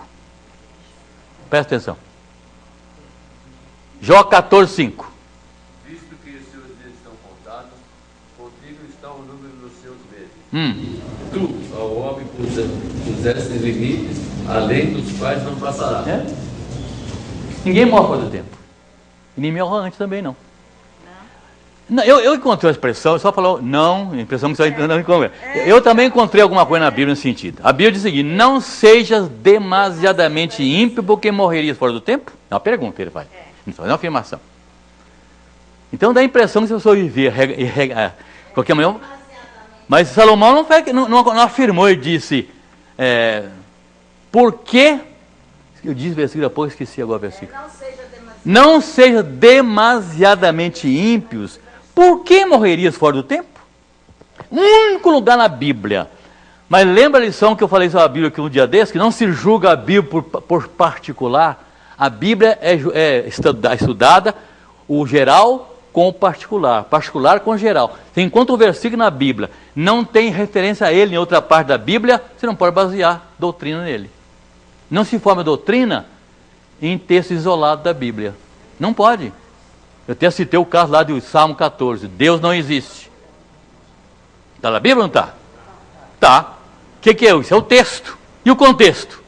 Presta atenção. Jó 14:5. Visto que os seus dias estão contados, contigo está o número dos seus meses. Tu, ao homem, puseste limites, além dos quais não passará. Ninguém morre fora do tempo. E nem morre antes também, não. Não, eu encontrei a expressão, só falou não, a impressão que você não encontrou. Eu também encontrei alguma coisa na Bíblia nesse sentido. A Bíblia diz o seguinte: não sejas demasiadamente ímpio porque morrerias fora do tempo. É uma pergunta, ele faz. Não é uma afirmação. Então dá a impressão que se você viver qualquer manhã. Mas Salomão não afirmou, ele disse, por que, eu disse o versículo depois, esqueci agora o versículo. Não seja demasiadamente ímpios, por que morrerias fora do tempo? Único lugar na Bíblia. Mas lembra a lição que eu falei sobre a Bíblia aqui um dia desse, que não se julga a Bíblia por particular. A Bíblia é estudada o geral com o particular com o geral. Enquanto o versículo na Bíblia não tem referência a ele em outra parte da Bíblia, você não pode basear doutrina nele. Não se forma doutrina em texto isolado da Bíblia. Não pode. Eu até citei o caso lá do Salmo 14. Deus não existe. Está na Bíblia ou não está? Está. O que é isso? É o texto. E o contexto?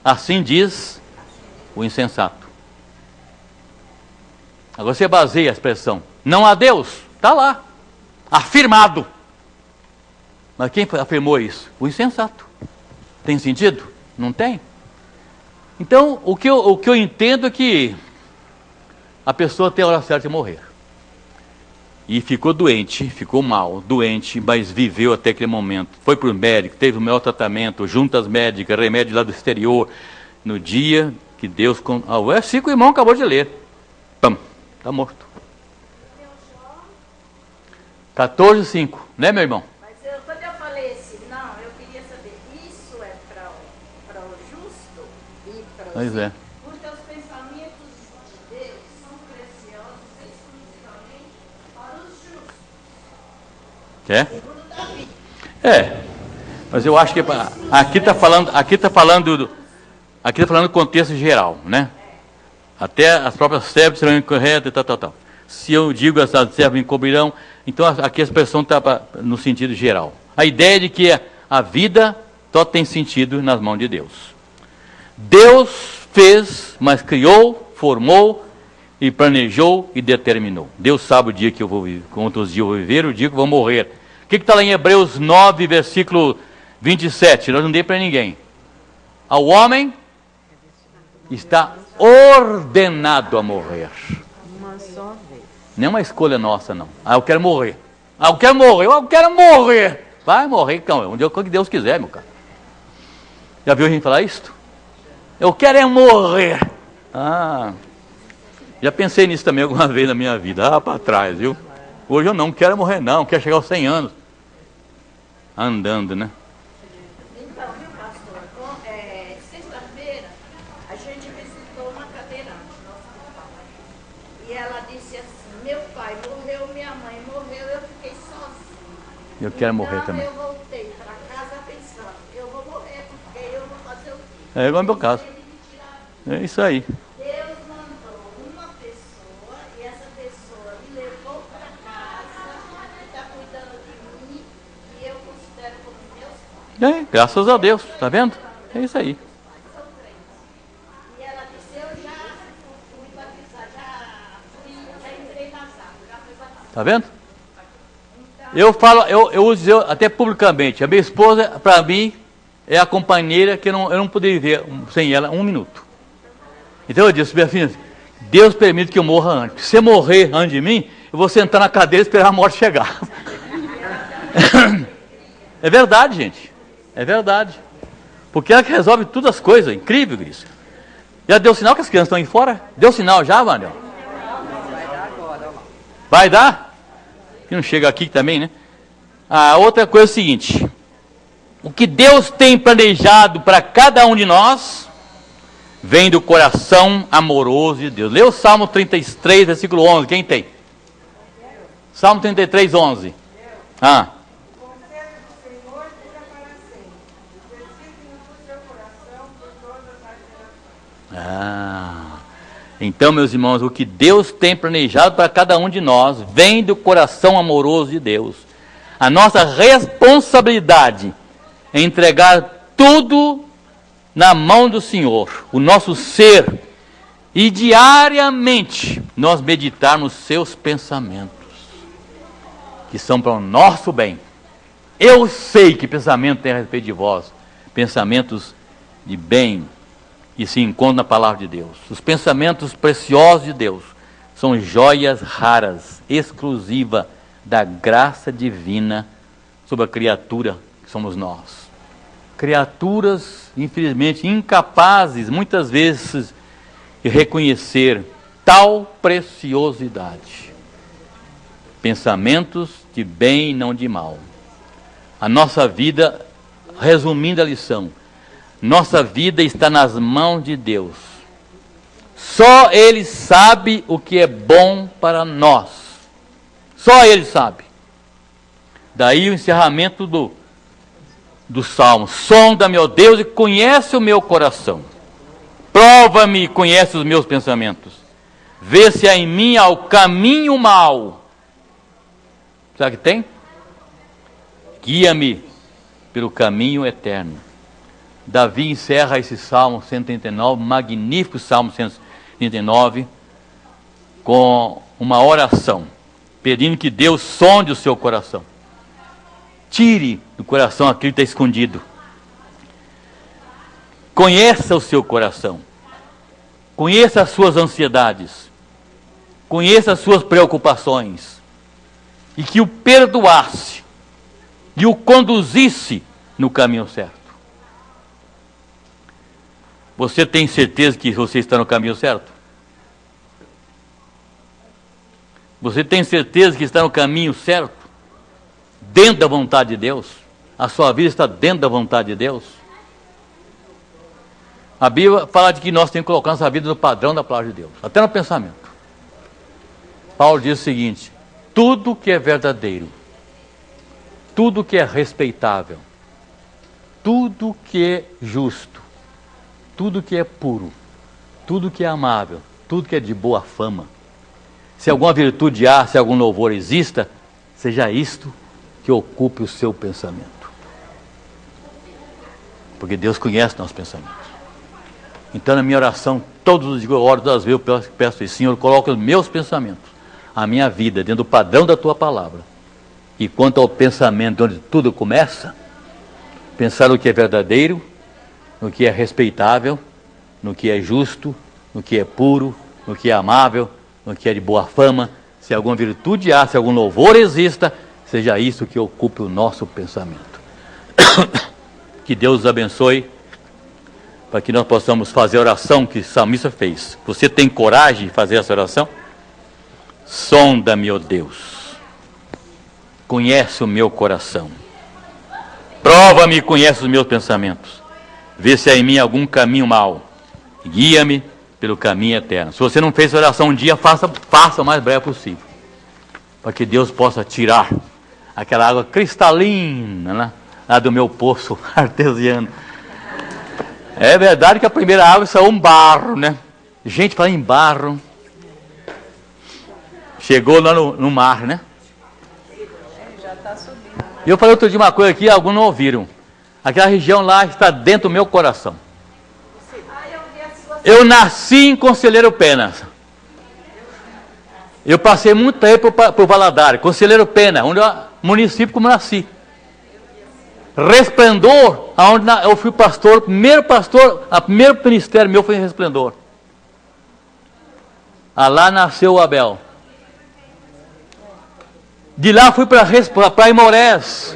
Assim diz o insensato. Agora você baseia a expressão não há Deus, está lá, afirmado. Mas quem afirmou isso? O insensato. Tem sentido? Não tem. Então, o que eu entendo é que a pessoa tem a hora certa de morrer. E ficou doente, ficou mal, doente, mas viveu até aquele momento. Foi para o médico, teve o melhor tratamento, juntas médicas, remédio lá do exterior. No dia que Deus... o versículo o irmão acabou de ler. Pam. Está morto. 14:5, né, meu irmão? Mas quando eu falei assim, não, eu queria saber, isso é para o justo e para o Pois é. Porque os pensamentos de Deus são preciosos exclusivamente para os justos. Mas eu acho que aqui está falando do contexto geral, né? Até as próprias servas serão incorretas e tal. Se eu digo as servas encobrirão, então aqui a expressão está no sentido geral. A ideia de que a vida só tem sentido nas mãos de Deus. Deus fez, mas criou, formou e planejou e determinou. Deus sabe o dia que eu vou viver, quantos dias eu vou viver, o dia que eu vou morrer. O que está lá em Hebreus 9, versículo 27? Nós não dei para ninguém. Ao homem está ordenado a morrer. Uma só vez. Não é uma escolha nossa, não. Eu quero morrer. Eu quero morrer. Vai morrer, então. Onde Deus quiser, meu cara. Já viu a gente falar isso? Eu quero morrer. Já pensei nisso também alguma vez na minha vida, para trás, viu? Hoje eu não quero morrer não, quero chegar aos 100 anos. Andando, né? Então, viu, pastor? Sexta-feira, a gente visitou uma cadeirante, nosso pai. E ela disse assim, meu pai morreu, minha mãe morreu, eu fiquei sozinha. Eu quero morrer também. Eu voltei para casa pensando, eu vou morrer, porque eu vou fazer o quê? É igual ao meu caso. É isso aí. Deus mandou uma pessoa e essa pessoa me levou para casa, está cuidando de mim e eu considero como meus pais. Graças a Deus, tá vendo? É isso aí. São crentes. E ela disse, eu já fui batizar, já entrei nas águas, já fui batizar. Tá vendo? Eu falo, eu uso até publicamente. A minha esposa, para mim, é a companheira que eu não poderia viver sem ela 1 minuto. Então eu disse, minha filha, Deus permite que eu morra antes. Se você morrer antes de mim, eu vou sentar na cadeira e esperar a morte chegar. É verdade, gente. É verdade. Porque ela que resolve todas as coisas. Incrível isso. Já deu sinal que as crianças estão aí fora? Deu sinal já, Wandel? Vai dar? Que não chega aqui também, né? A outra coisa é o seguinte. O que Deus tem planejado para cada um de nós vem do coração amoroso de Deus. Lê o Salmo 33, versículo 11. Quem tem? Salmo 33, 11. Ah. Então, meus irmãos, o que Deus tem planejado para cada um de nós vem do coração amoroso de Deus. A nossa responsabilidade é entregar tudo na mão do Senhor, o nosso ser, e diariamente nós meditarmos seus pensamentos, que são para o nosso bem. Eu sei que pensamento tem a respeito de vós, pensamentos de bem, e se encontram na palavra de Deus. Os pensamentos preciosos de Deus são joias raras, exclusivas da graça divina sobre a criatura que somos nós. Criaturas, infelizmente, incapazes, muitas vezes, de reconhecer tal preciosidade. Pensamentos de bem e não de mal. A nossa vida, resumindo a lição, nossa vida está nas mãos de Deus. Só Ele sabe o que é bom para nós. Só Ele sabe. Daí o encerramento do Salmo. Sonda-me, ó Deus, e conhece o meu coração. Prova-me e conhece os meus pensamentos. Vê se há em mim ao caminho mau. Sabe o que tem? Guia-me pelo caminho eterno. Davi encerra esse Salmo 139, magnífico Salmo 139, com uma oração, pedindo que Deus sonde o seu coração. Tire do coração aquilo que está escondido. Conheça o seu coração. Conheça as suas ansiedades. Conheça as suas preocupações. E que o perdoasse. E o conduzisse no caminho certo. Você tem certeza que você está no caminho certo? Você tem certeza que está no caminho certo? Dentro da vontade de Deus? A sua vida está dentro da vontade de Deus? A Bíblia fala de que nós temos que colocar nossa vida no padrão da palavra de Deus. Até no pensamento. Paulo diz o seguinte: tudo que é verdadeiro, tudo que é respeitável, tudo que é justo, tudo que é puro, tudo que é amável, tudo que é de boa fama, se alguma virtude há, se algum louvor exista, seja isto que ocupe o seu pensamento. Porque Deus conhece nossos pensamentos. Então na minha oração, todos os dias, eu oro todas as vezes, eu peço isso, Senhor, coloca os meus pensamentos, a minha vida, dentro do padrão da Tua palavra. E quanto ao pensamento onde tudo começa, pensar no que é verdadeiro, no que é respeitável, no que é justo, no que é puro, no que é amável, no que é de boa fama, se alguma virtude há, se algum louvor exista, seja isso que ocupe o nosso pensamento. Que Deus os abençoe, para que nós possamos fazer a oração que o salmista fez. Você tem coragem de fazer essa oração? Sonda-me, ó Deus, conhece o meu coração, prova-me e conhece os meus pensamentos, vê se há em mim algum caminho mau, guia-me pelo caminho eterno. Se você não fez essa oração um dia, faça o mais breve possível, para que Deus possa tirar aquela água cristalina lá do meu poço artesiano. É verdade que a primeira água saiu um barro, né? Gente, fala em barro. Chegou lá no mar, né? Já está subindo. E eu falei outro dia uma coisa aqui, alguns não ouviram. Aquela região lá está dentro do meu coração. Eu nasci em Conselheiro Pena. Eu passei muito tempo por Valadares, Conselheiro Pena, onde município como nasci. Resplendor, onde eu fui pastor, o primeiro ministério meu foi em Resplendor. Lá nasceu o Abel. De lá fui para Imorés.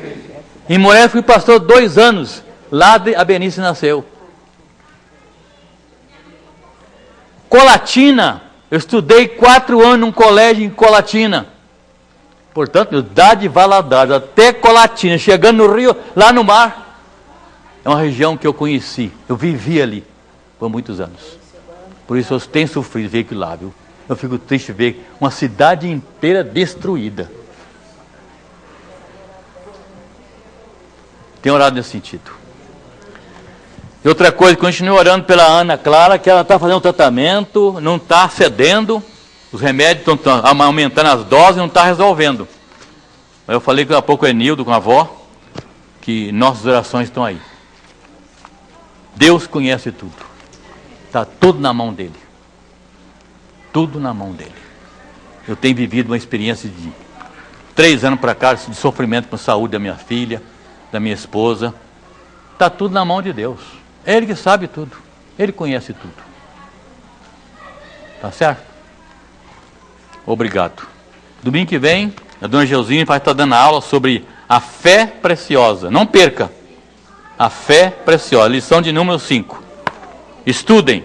Em Imorés fui pastor 2 anos. Lá a Benice nasceu. Colatina, eu estudei 4 anos num colégio em Colatina. Portanto, de Valadares até Colatina, chegando no rio, lá no mar, é uma região que eu conheci. Eu vivi ali por muitos anos. Por isso eu tenho sofrido ver aquilo lá, viu? Eu fico triste ver uma cidade inteira destruída. Tenho orado nesse sentido. E outra coisa, continue orando pela Ana Clara, que ela está fazendo um tratamento, não está cedendo, os remédios estão aumentando as doses, não está resolvendo. Eu falei há pouco com o Enildo, com a avó, que nossas orações estão aí. Deus conhece tudo. Está tudo na mão dele. Tudo na mão dele. Eu tenho vivido uma experiência de 3 anos para cá, de sofrimento com a saúde da minha filha, da minha esposa. Está tudo na mão de Deus. É Ele que sabe tudo. Ele conhece tudo. Tá certo? Obrigado. Domingo que vem, a dona Geuzinha vai estar dando aula sobre a fé preciosa. Não perca. A fé preciosa. Lição de número 5. Estudem.